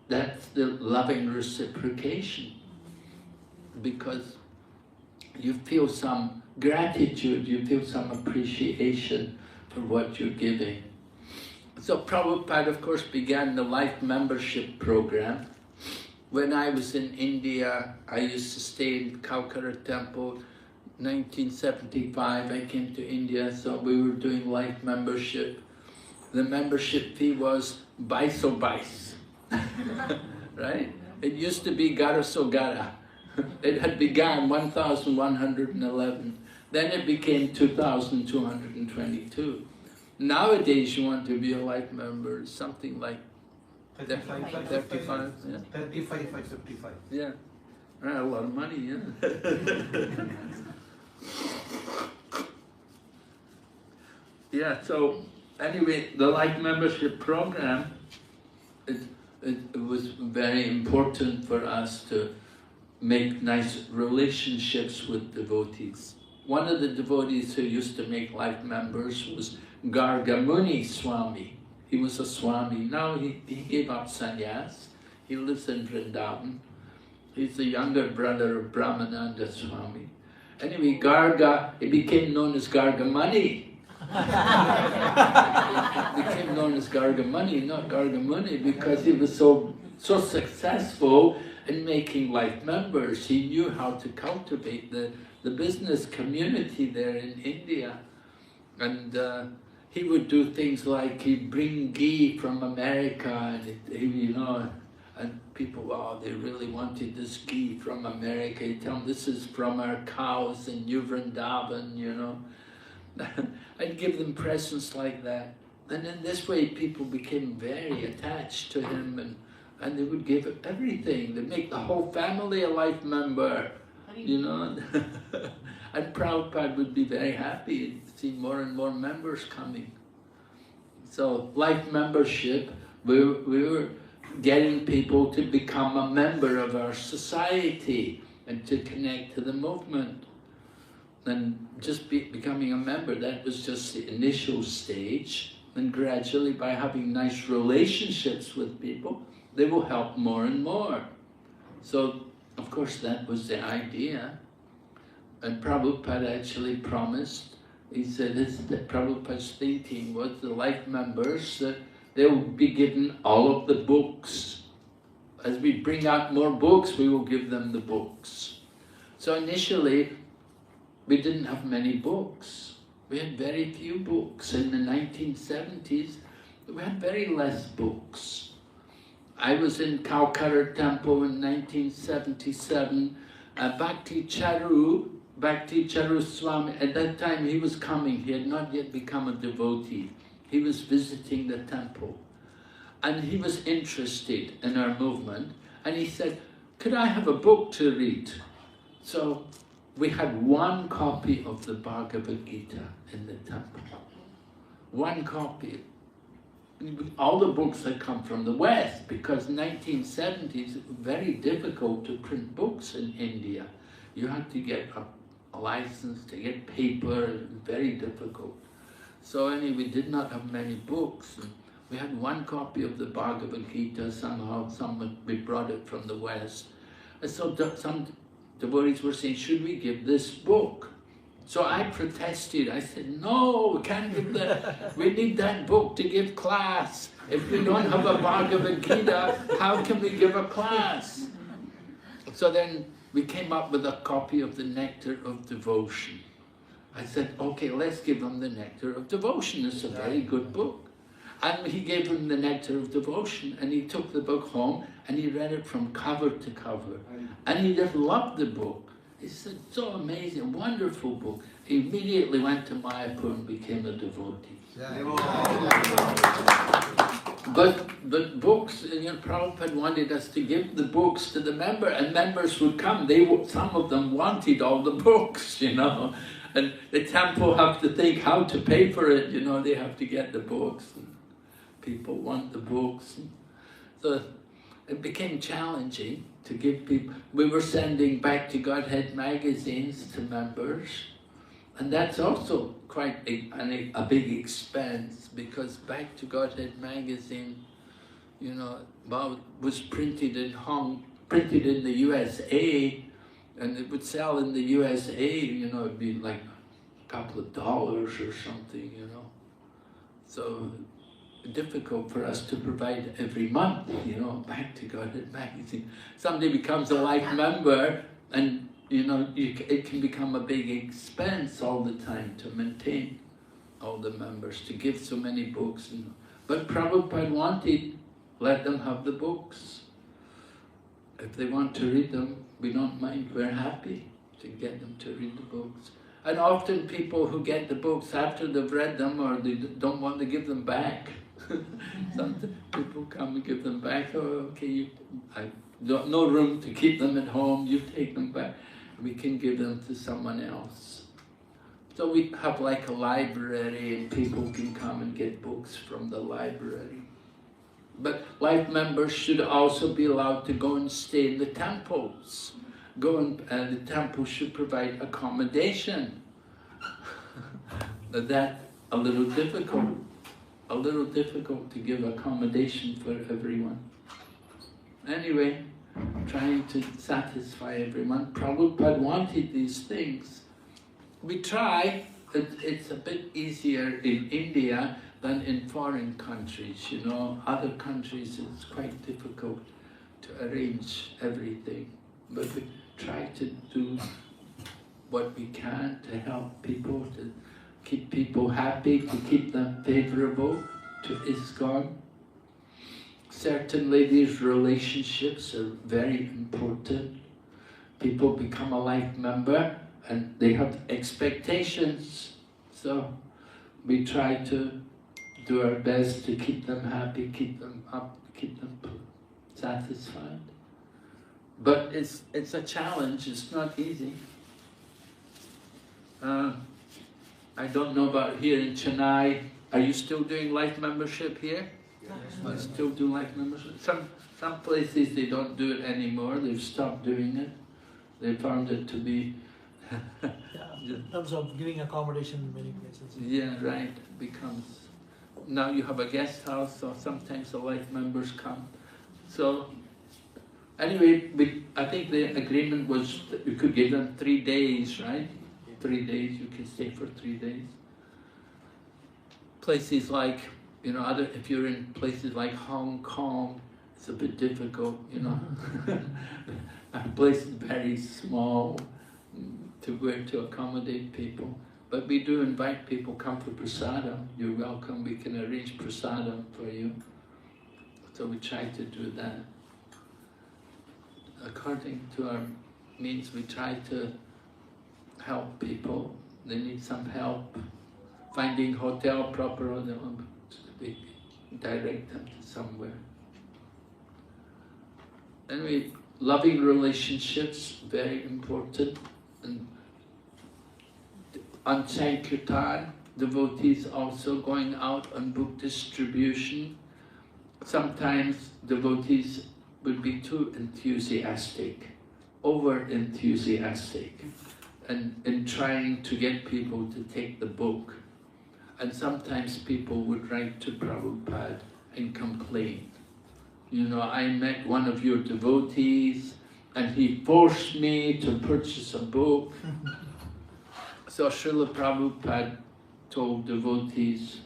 the loving reciprocation. Because you feel some gratitude, you feel some appreciation for what you're giving. So Prabhupada, of course, began the life membership program. When I was in India, I used to stay in Calcutta Temple. 1975, I came to India, so we were doing life membership. The membership fee was baiso bais, right? It used to be gara so gara. It had begun 1,111. Then it became 2,222. Nowadays, you want to be a life member, something like 35, 35, yeah. 35, 55. Yeah, a lot of money, yeah. Yeah, so anyway, the life membership program, it was very important for us to make nice relationships with devotees. One of the devotees who used to make life members was Gargamuni Swami. He was a Swami. Now he gave up sannyas. He lives in Vrindavan. He's the younger brother of Brahmananda Swami. Anyway, he became known as Gargamuni. Became known as Gargamuni, not Gargamuni, because he was so successful in making life members. He knew how to cultivate the business community there in India. And he would do things like he'd bring ghee from America, and and people, wow, they really wanted this ghee from America. He'd tell them, this is from our cows in New Vrindavan, I'd give them presents like that. And in this way, people became very attached to him, and they would give everything. They'd make the whole family a life member, And Prabhupada would be very happy to see more and more members coming. So life membership, we were getting people to become a member of our society and to connect to the movement. And just becoming a member, that was just the initial stage. And gradually, by having nice relationships with people, they will help more and more. So, of course, that was the idea. And Prabhupada actually promised, he said that Prabhupada's thinking was the life members, that they will be given all of the books. As we bring out more books, we will give them the books. So initially, we didn't have many books. We had very few books. In the 1970s, we had very less books. I was in Calcutta Temple in 1977. Bhakti Charu Swami, at that time he was coming. He had not yet become a devotee. He was visiting the temple. And he was interested in our movement. And he said, could I have a book to read? So we had one copy of the Bhagavad Gita in the temple. One copy. All the books had come from the West, because in the 1970s it was very difficult to print books in India. You had to get a license to get paper, it was very difficult. So anyway, we did not have many books. And we had one copy of the Bhagavad Gita, we brought it from the West. And so some devotees were saying, should we give this book? So I protested. I said, no, we can't give that. We need that book to give class. If we don't have a Bhagavad Gita, how can we give a class? So then we came up with a copy of the Nectar of Devotion. I said, okay, let's give him the Nectar of Devotion. It's a very good book. And he gave him the Nectar of Devotion, and he took the book home, and he read it from cover to cover. And he just loved the book. He said, so amazing, wonderful book. He immediately went to Mayapur and became a devotee. But the books, Prabhupada wanted us to give the books to the member, and members would come. Some of them wanted all the books, And the temple have to think how to pay for it, they have to get the books. And people want the books. So it became challenging to give people. We were sending Back to Godhead magazines to members, and that's also quite a big expense, because Back to Godhead magazine, was printed in the USA, and it would sell in the USA, it'd be like a couple of dollars or something, So difficult for us to provide every month, Back to Godhead magazine. Somebody becomes a life member, and it can become a big expense all the time to maintain all the members, to give so many books. But Prabhupada wanted, let them have the books. if they want to read them, we don't mind, we're happy to get them to read the books. And often people who get the books after they've read them, or they don't want to give them back. Sometimes people come and give them back. Oh, okay, I've no room to keep them at home, you take them back. We can give them to someone else. So we have like a library, and people can come and get books from the library. But life members should also be allowed to go and stay in the temples. The temple should provide accommodation. That's a little difficult to give accommodation for everyone. Anyway, trying to satisfy everyone. Prabhupada wanted these things. We try, it's a bit easier in India than in foreign countries, you know. Other countries it's quite difficult to arrange everything. But we try to do what we can to help people, to keep people happy, to keep them favorable to ISKCON. Certainly these relationships are very important. People become a life member and they have expectations. So we try to do our best to keep them happy, keep them up, keep them satisfied. But it's a challenge, it's not easy. I don't know about here in Chennai. Are you still doing life membership here? Yes. Still do life membership? Some places they don't do it anymore, they've stopped doing it. They found it to be... in terms of giving accommodation in many places. Yeah, right, it becomes... Now you have a guest house, so sometimes the life members come. So, anyway, I think the agreement was that you could give them 3 days, right? 3 days, you can stay for 3 days. Places like, you know, if you're in places like Hong Kong, it's a bit difficult, you know. Our place is very small to accommodate people. But we do invite people, come for prasadam. You're welcome, we can arrange prasadam for you. So we try to do that. According to our means, we try to help people. They need some help finding hotel proper, we direct them to somewhere. Anyway, loving relationships, very important. And on Sankirtan, devotees also going out on book distribution. Sometimes devotees would be too enthusiastic, over-enthusiastic, and in trying to get people to take the book. And sometimes people would write to Prabhupada and complain. You know, I met one of your devotees and he forced me to purchase a book. So Srila Prabhupada told devotees,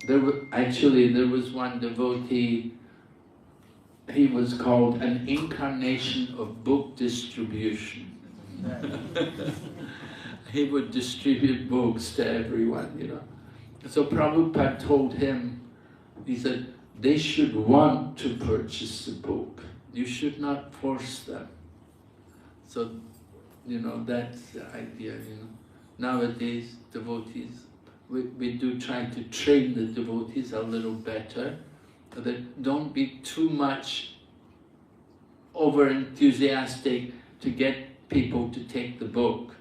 there was one devotee, he was called an incarnation of book distribution. He would distribute books to everyone, you know. So Prabhupada told him, he said, they should want to purchase the book. You should not force them. So, you know, that's the idea, you know. Nowadays, devotees, we do try to train the devotees a little better, that don't be too much over-enthusiastic to get people to take the book.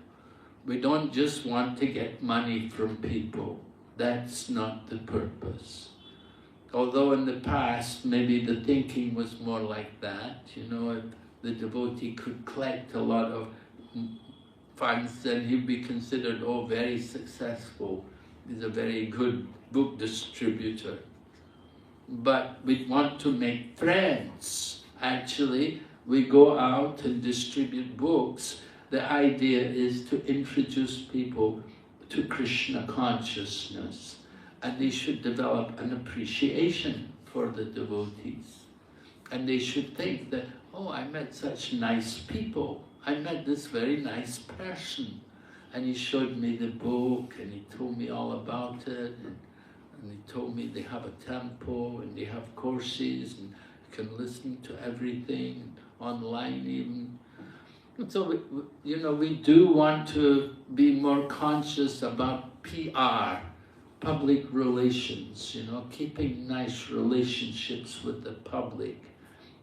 We don't just want to get money from people. That's not the purpose. Although in the past, maybe the thinking was more like that, you know, if the devotee could collect a lot of funds, then he'd be considered, oh, very successful. He's a very good book distributor. But we want to make friends. Actually, we go out and distribute books. The idea is to introduce people to Krishna consciousness, and they should develop an appreciation for the devotees. And they should think that, oh, I met such nice people. I met this very nice person. And he showed me the book, and he told me all about it, and he told me they have a temple, and they have courses, and you can listen to everything. online even. So, we do want to be more conscious about PR, public relations, keeping nice relationships with the public.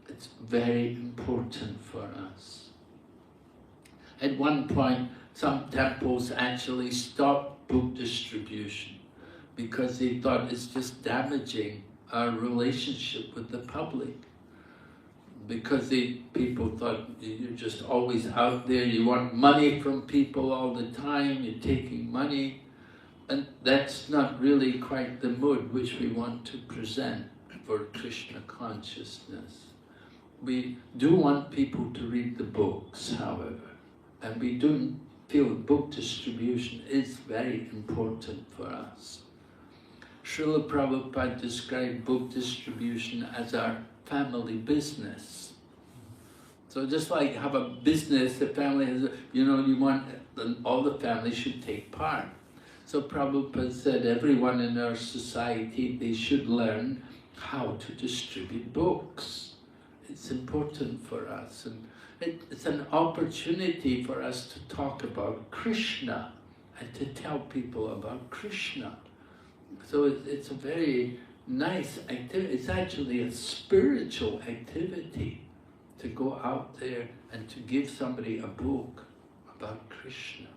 It's very important for us. At one point, some temples actually stopped book distribution because they thought it's just damaging our relationship with the public. Because people thought you're just always out there, you want money from people all the time, you're taking money, and that's not really quite the mood which we want to present for Krishna consciousness. We do want people to read the books, however, and we do feel book distribution is very important for us. Srila Prabhupada described book distribution as our family business. So just like have a business, the family has, you want, all the family should take part. So Prabhupada said everyone in our society, they should learn how to distribute books. It's important for us, and it's an opportunity for us to talk about Krishna and to tell people about Krishna. So it's a very nice activity. It's actually a spiritual activity to go out there and to give somebody a book about Krishna.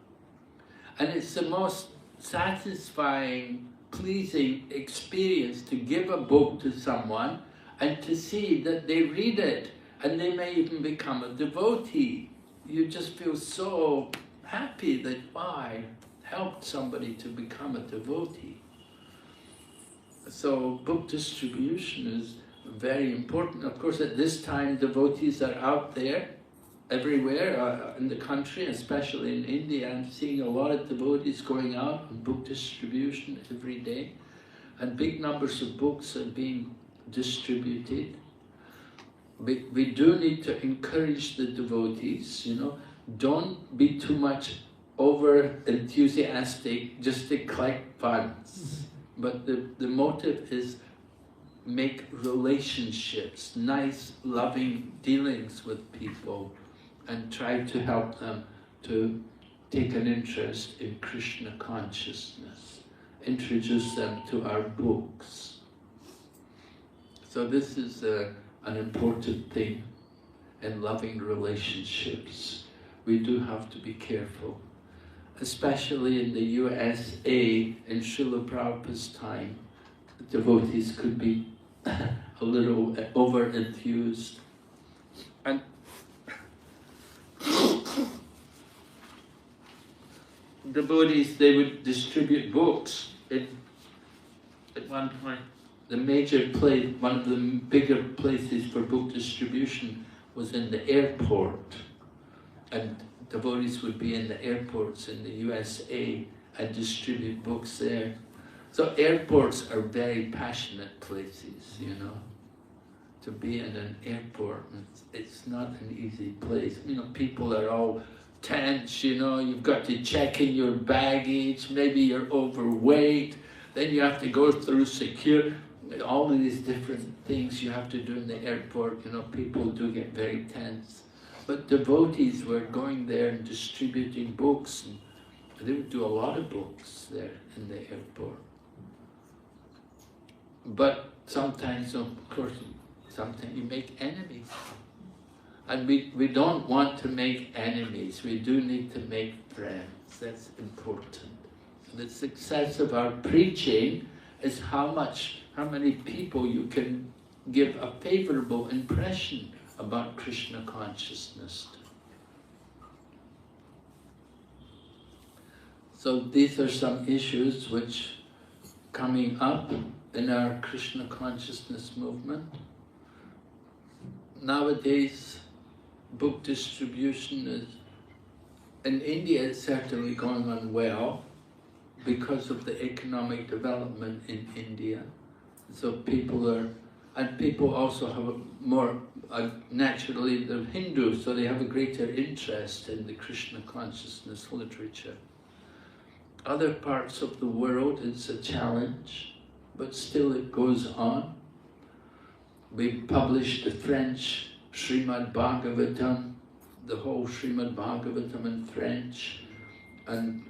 And it's the most satisfying, pleasing experience to give a book to someone and to see that they read it and they may even become a devotee. You just feel so happy that, wow, I helped somebody to become a devotee. So book distribution is very important. Of course, at this time, devotees are out there everywhere in the country, especially in India. I'm seeing a lot of devotees going out on book distribution every day, and big numbers of books are being distributed. We do need to encourage the devotees, don't be too much over enthusiastic just to collect funds. But the motive is make relationships, nice, loving dealings with people, and try to help them to take an interest in Krishna consciousness, introduce them to our books. So this is an important thing in loving relationships. We do have to be careful. Especially in the USA, in Srila Prabhupada's time, devotees could be a little over-enthused. And devotees, they would distribute books. At one point, the major place, one of the bigger places for book distribution was in the airport. And devotees would be in the airports in the USA and distribute books there. So airports are very passionate places, To be in an airport, it's not an easy place. People are all tense, you've got to check in your baggage, maybe you're overweight, then you have to go through security, all of these different things you have to do in the airport, people do get very tense. But devotees were going there and distributing books, and they would do a lot of books there in the airport. But sometimes, of course, sometimes you make enemies. And we don't want to make enemies, we do need to make friends, that's important. The success of our preaching is how many people you can give a favorable impression about Krishna consciousness. So these are some issues which coming up in our Krishna consciousness movement. Nowadays, book distribution is, in India, it's certainly going on well because of the economic development in India. So people also have a more, naturally they're Hindus, so they have a greater interest in the Krishna consciousness literature. Other parts of the world, it's a challenge, but still it goes on. We published the French Srimad Bhagavatam, the whole Srimad Bhagavatam in French, and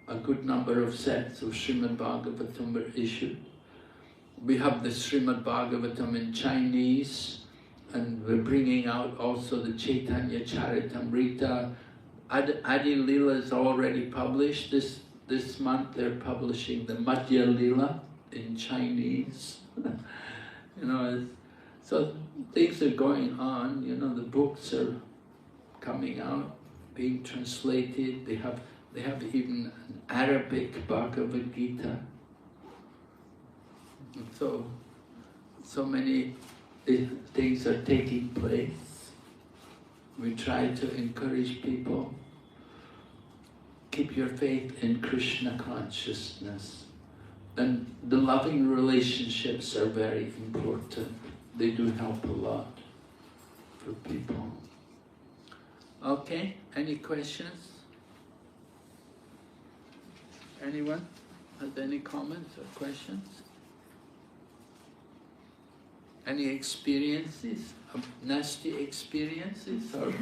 a good number of sets of Srimad Bhagavatam were issued. We have the Srimad Bhagavatam in Chinese, and we're bringing out also the Chaitanya Charitamrita. Adi Lila is already published. This month they're publishing the Madhya Lila in Chinese. You know, so things are going on. You know, the books are coming out, being translated. They have even an Arabic Bhagavad Gita. And so many things are taking place. We try to encourage people. Keep your faith in Krishna consciousness. And the loving relationships are very important. They do help a lot for people. Okay, any questions? Anyone has any comments or questions? Any experiences, nasty experiences or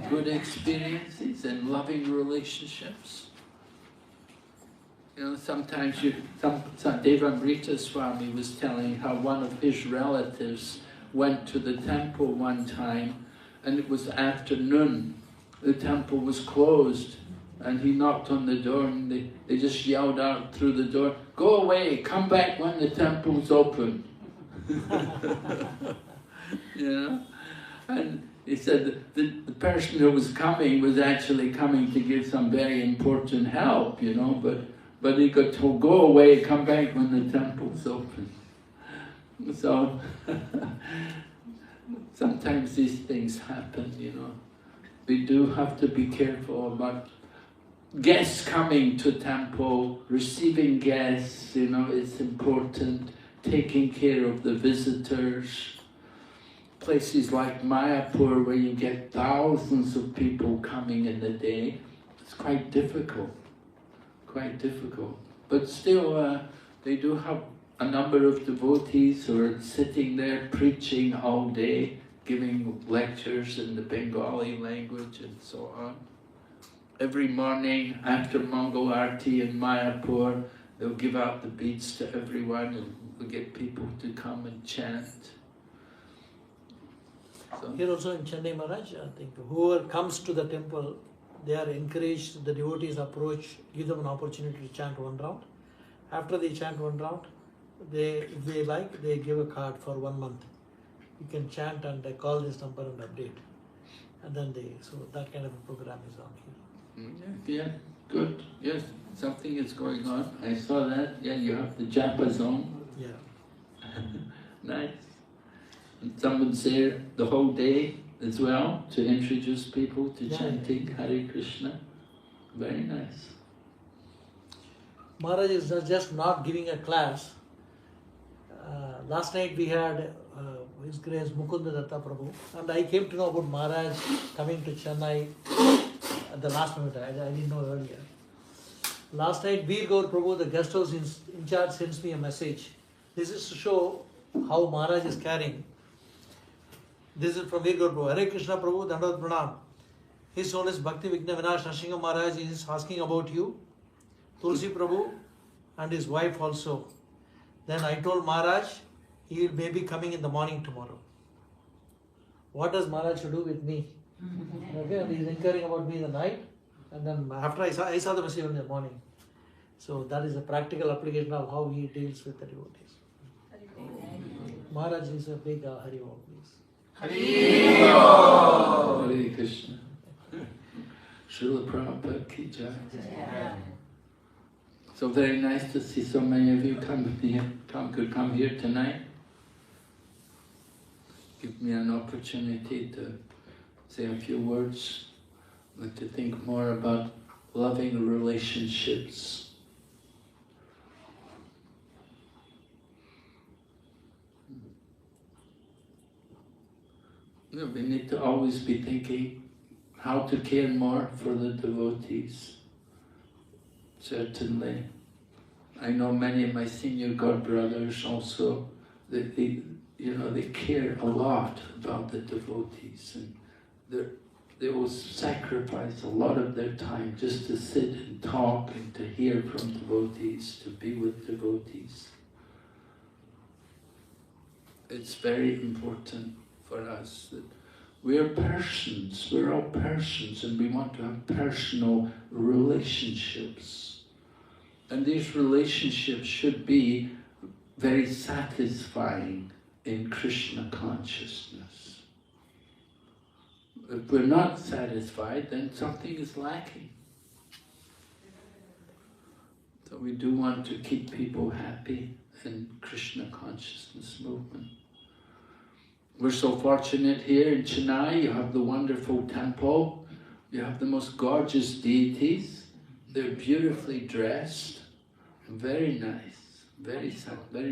good experiences in loving relationships? You know, sometimes Devamrita Swami was telling how one of his relatives went to the temple one time, and it was afternoon. The temple was closed, and he knocked on the door, and they just yelled out through the door, "Go away, come back when the temple's open." You know? And he said that the person who was coming was actually coming to give some very important help, you know, but he got told, "Go away, come back when the temple's open." So sometimes these things happen, you know. We do have to be careful about guests coming to temple, receiving guests, you know, it's important. Taking care of the visitors. Places like Mayapur where you get thousands of people coming in a day, it's quite difficult. But still, they do have a number of devotees who are sitting there preaching all day, giving lectures in the Bengali language and so on. Every morning after Mangal Arti in Mayapur, they'll give out the beads to everyone and we'll get people to come and chant. So, here also in Chennai, Maharaj, I think whoever comes to the temple, they are encouraged, the devotees approach, give them an opportunity to chant one round. After they chant one round, if they like, they give a card for 1 month. You can chant and call this number and update. And then so that kind of a program is on here. Yeah, good. Yes, something is going on. I saw that. Yeah, you have the Japa zone. Yeah. Nice. And someone's there the whole day as well to introduce people to chanting Hare Krishna. Very nice. Maharaj is just not giving a class. Last night we had His Grace Mukunda Datta Prabhu, and I came to know about Maharaj coming to Chennai at the last minute. I didn't know earlier. Last night, Veer Gaur Prabhu, the guest house in charge, sends me a message. This is to show how Maharaj is carrying. This is from Veer Gaur Prabhu. Hare Krishna Prabhu, Dandavat Pranam. His Holiness Bhakti Vigna Vinash Narasimha Maharaj is asking about you, Tulsi Prabhu, and his wife also. Then I told Maharaj, he may be coming in the morning tomorrow. What does Maharaj to do with me? Okay, and he's inquiring about me in the night, and then after I saw the message in the morning. So that is a practical application of how he deals with the devotees. Maharaj is a big Hari Om, please. Hare Krishna. Srila Prabhupada ki jai. So very nice to see so many of you could come here tonight. Give me an opportunity to say a few words. I'd like to think more about loving relationships. We need to always be thinking how to care more for the devotees. Certainly. I know many of my senior god brothers also, that they care a lot about the devotees, and they will sacrifice a lot of their time just to sit and talk and to hear from devotees, to be with devotees. It's very important for us that we're persons, we're all persons, and we want to have personal relationships. And these relationships should be very satisfying in Krishna consciousness. If we're not satisfied, then something is lacking. So we do want to keep people happy in Krishna consciousness movement. We're so fortunate here in Chennai. You have the wonderful temple, you have the most gorgeous deities, they're beautifully dressed, very nice, very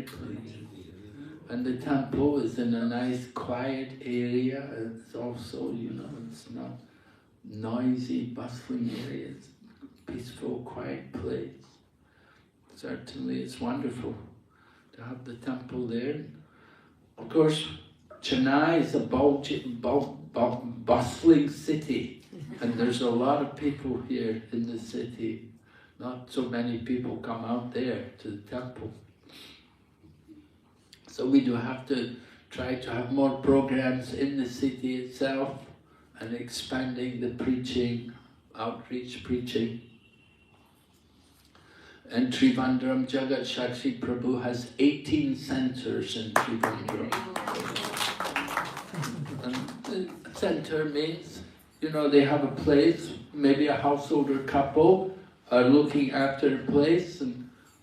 pleasing. And the temple is in a nice quiet area. It's also, it's not noisy, bustling area. It's a peaceful, quiet place. Certainly it's wonderful to have the temple there. Of course, Chennai is a bustling city, and there's a lot of people here in the city. Not so many people come out there to the temple. So we do have to try to have more programs in the city itself and expanding the preaching, outreach preaching. And Trivandrum, Jagat Shakshi Prabhu has 18 centers in Trivandrum. And the center means, they have a place, maybe a householder couple are looking after a place,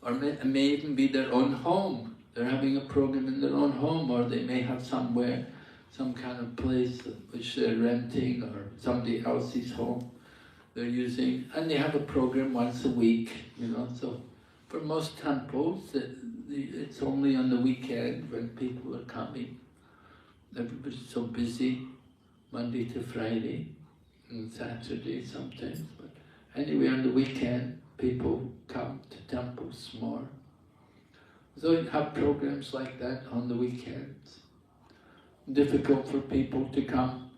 or it may even be their own home. They're having a program in their own home, or they may have somewhere, some kind of place which they're renting, or somebody else's home they're using, and they have a program once a week, So for most temples, it's only on the weekend when people are coming. Everybody's so busy, Monday to Friday, and Saturday sometimes. But anyway, on the weekend, people come to temples more. So you have programs like that on the weekends. Difficult for people to come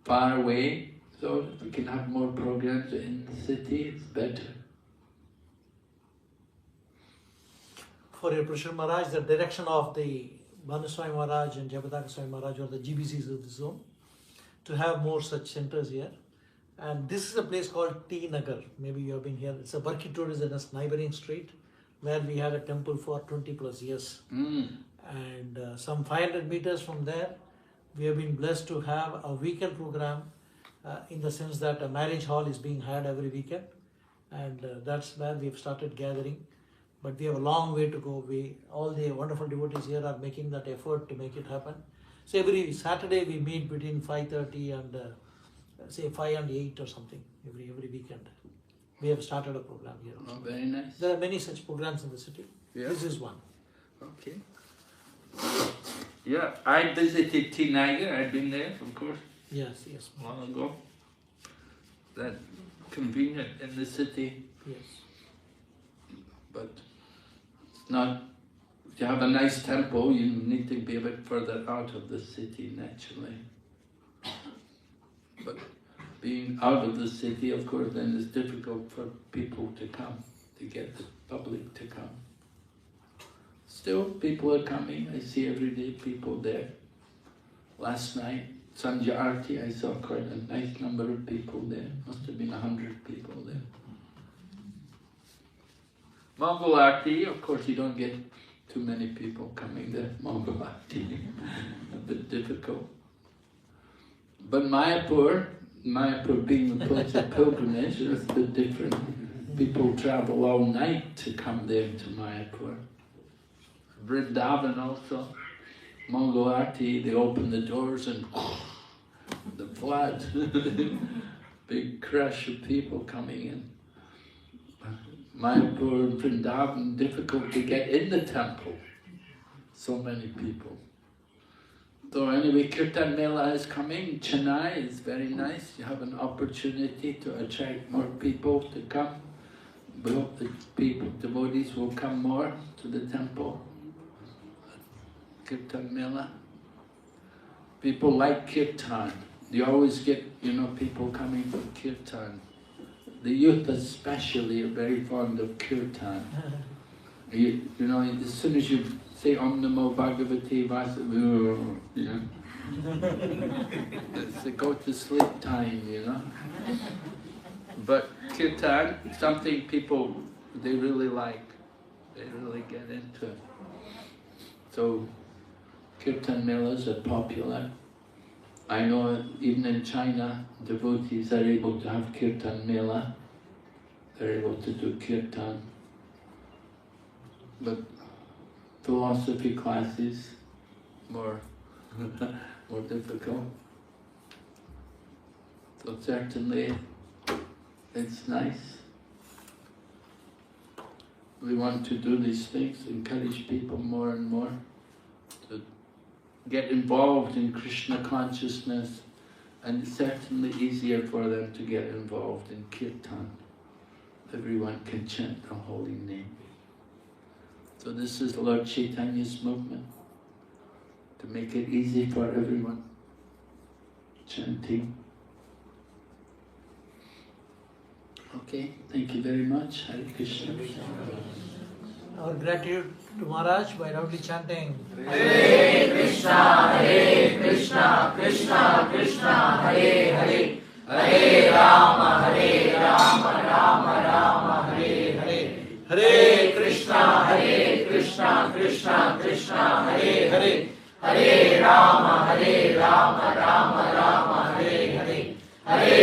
far away, so if we can have more programs in the city, it's better. For your Prashur Maharaj, the direction of the Bhanuswami Maharaj and Jayapataka Swami Maharaj, or the GBCs of the zone, to have more such centers here. And this is a place called T Nagar. Maybe you have been here. It's a Barkit Road, is in a neighboring street, where we had a temple for 20 plus years. And some 500 meters from there, we have been blessed to have a weekend program, in the sense that a marriage hall is being had every weekend. And that's where we've started gathering. But we have a long way to go. All the wonderful devotees here are making that effort to make it happen. So every Saturday we meet between 5:30 and say 5 and 8 or something, every weekend. We have started a program here. Oh, very nice. There are many such programs in the city. Yeah. This is one. Okay. Yeah, I visited T Nagar. I've been there, of course. Yes. Long ago. That convenient in the city. Yes. But it's not. If you have a nice temple, you need to be a bit further out of the city naturally. But being out of the city, of course, then it's difficult for people to come, to get the public to come. Still, people are coming. I see every day people there. Last night, Sandhya Arti, I saw quite a nice number of people there. Must have been 100 people there. Mongol Arti, of course, you don't get too many people coming there. Mongol Arti, a bit difficult. But Mayapur being a place of pilgrimage, is a bit different. People travel all night to come there to Mayapur. Vrindavan also, Mongol Arti, they open the doors and the flood, big crush of people coming in. Mayapur and Vrindavan, difficult to get in the temple. So many people. So anyway, Kirtan Mela is coming. Chennai is very nice. You have an opportunity to attract more people to come. We hope that devotees will come more to the temple. Kirtan Mela. People like kirtan. You always get, people coming for kirtan. The youth especially are very fond of kirtan. As soon as you say Om Namo Bhagavate Vasudevaya, it's a go to sleep time, But kirtan, something people, they really like. They really get into it. So, kirtan melas are popular. I know even in China, devotees are able to have kirtan mela. They're able to do kirtan. But philosophy classes, more difficult. So certainly, it's nice. We want to do these things, encourage people more and more to get involved in Krishna consciousness, and it's certainly easier for them to get involved in kirtan. Everyone can chant the holy name. So this is Lord Chaitanya's movement, to make it easy for everyone, chanting. Okay, thank you very much. Hare Krishna. Our gratitude to Maharaj by loudly chanting Hare Krishna, Krishna Krishna, Hare Hare, Hare Rama, Rama Rama, Hare Hare. Hare Krishna, Krishna Krishna, Hare Hare, Hare Rama, Rama Rama, Hare Hare. Hare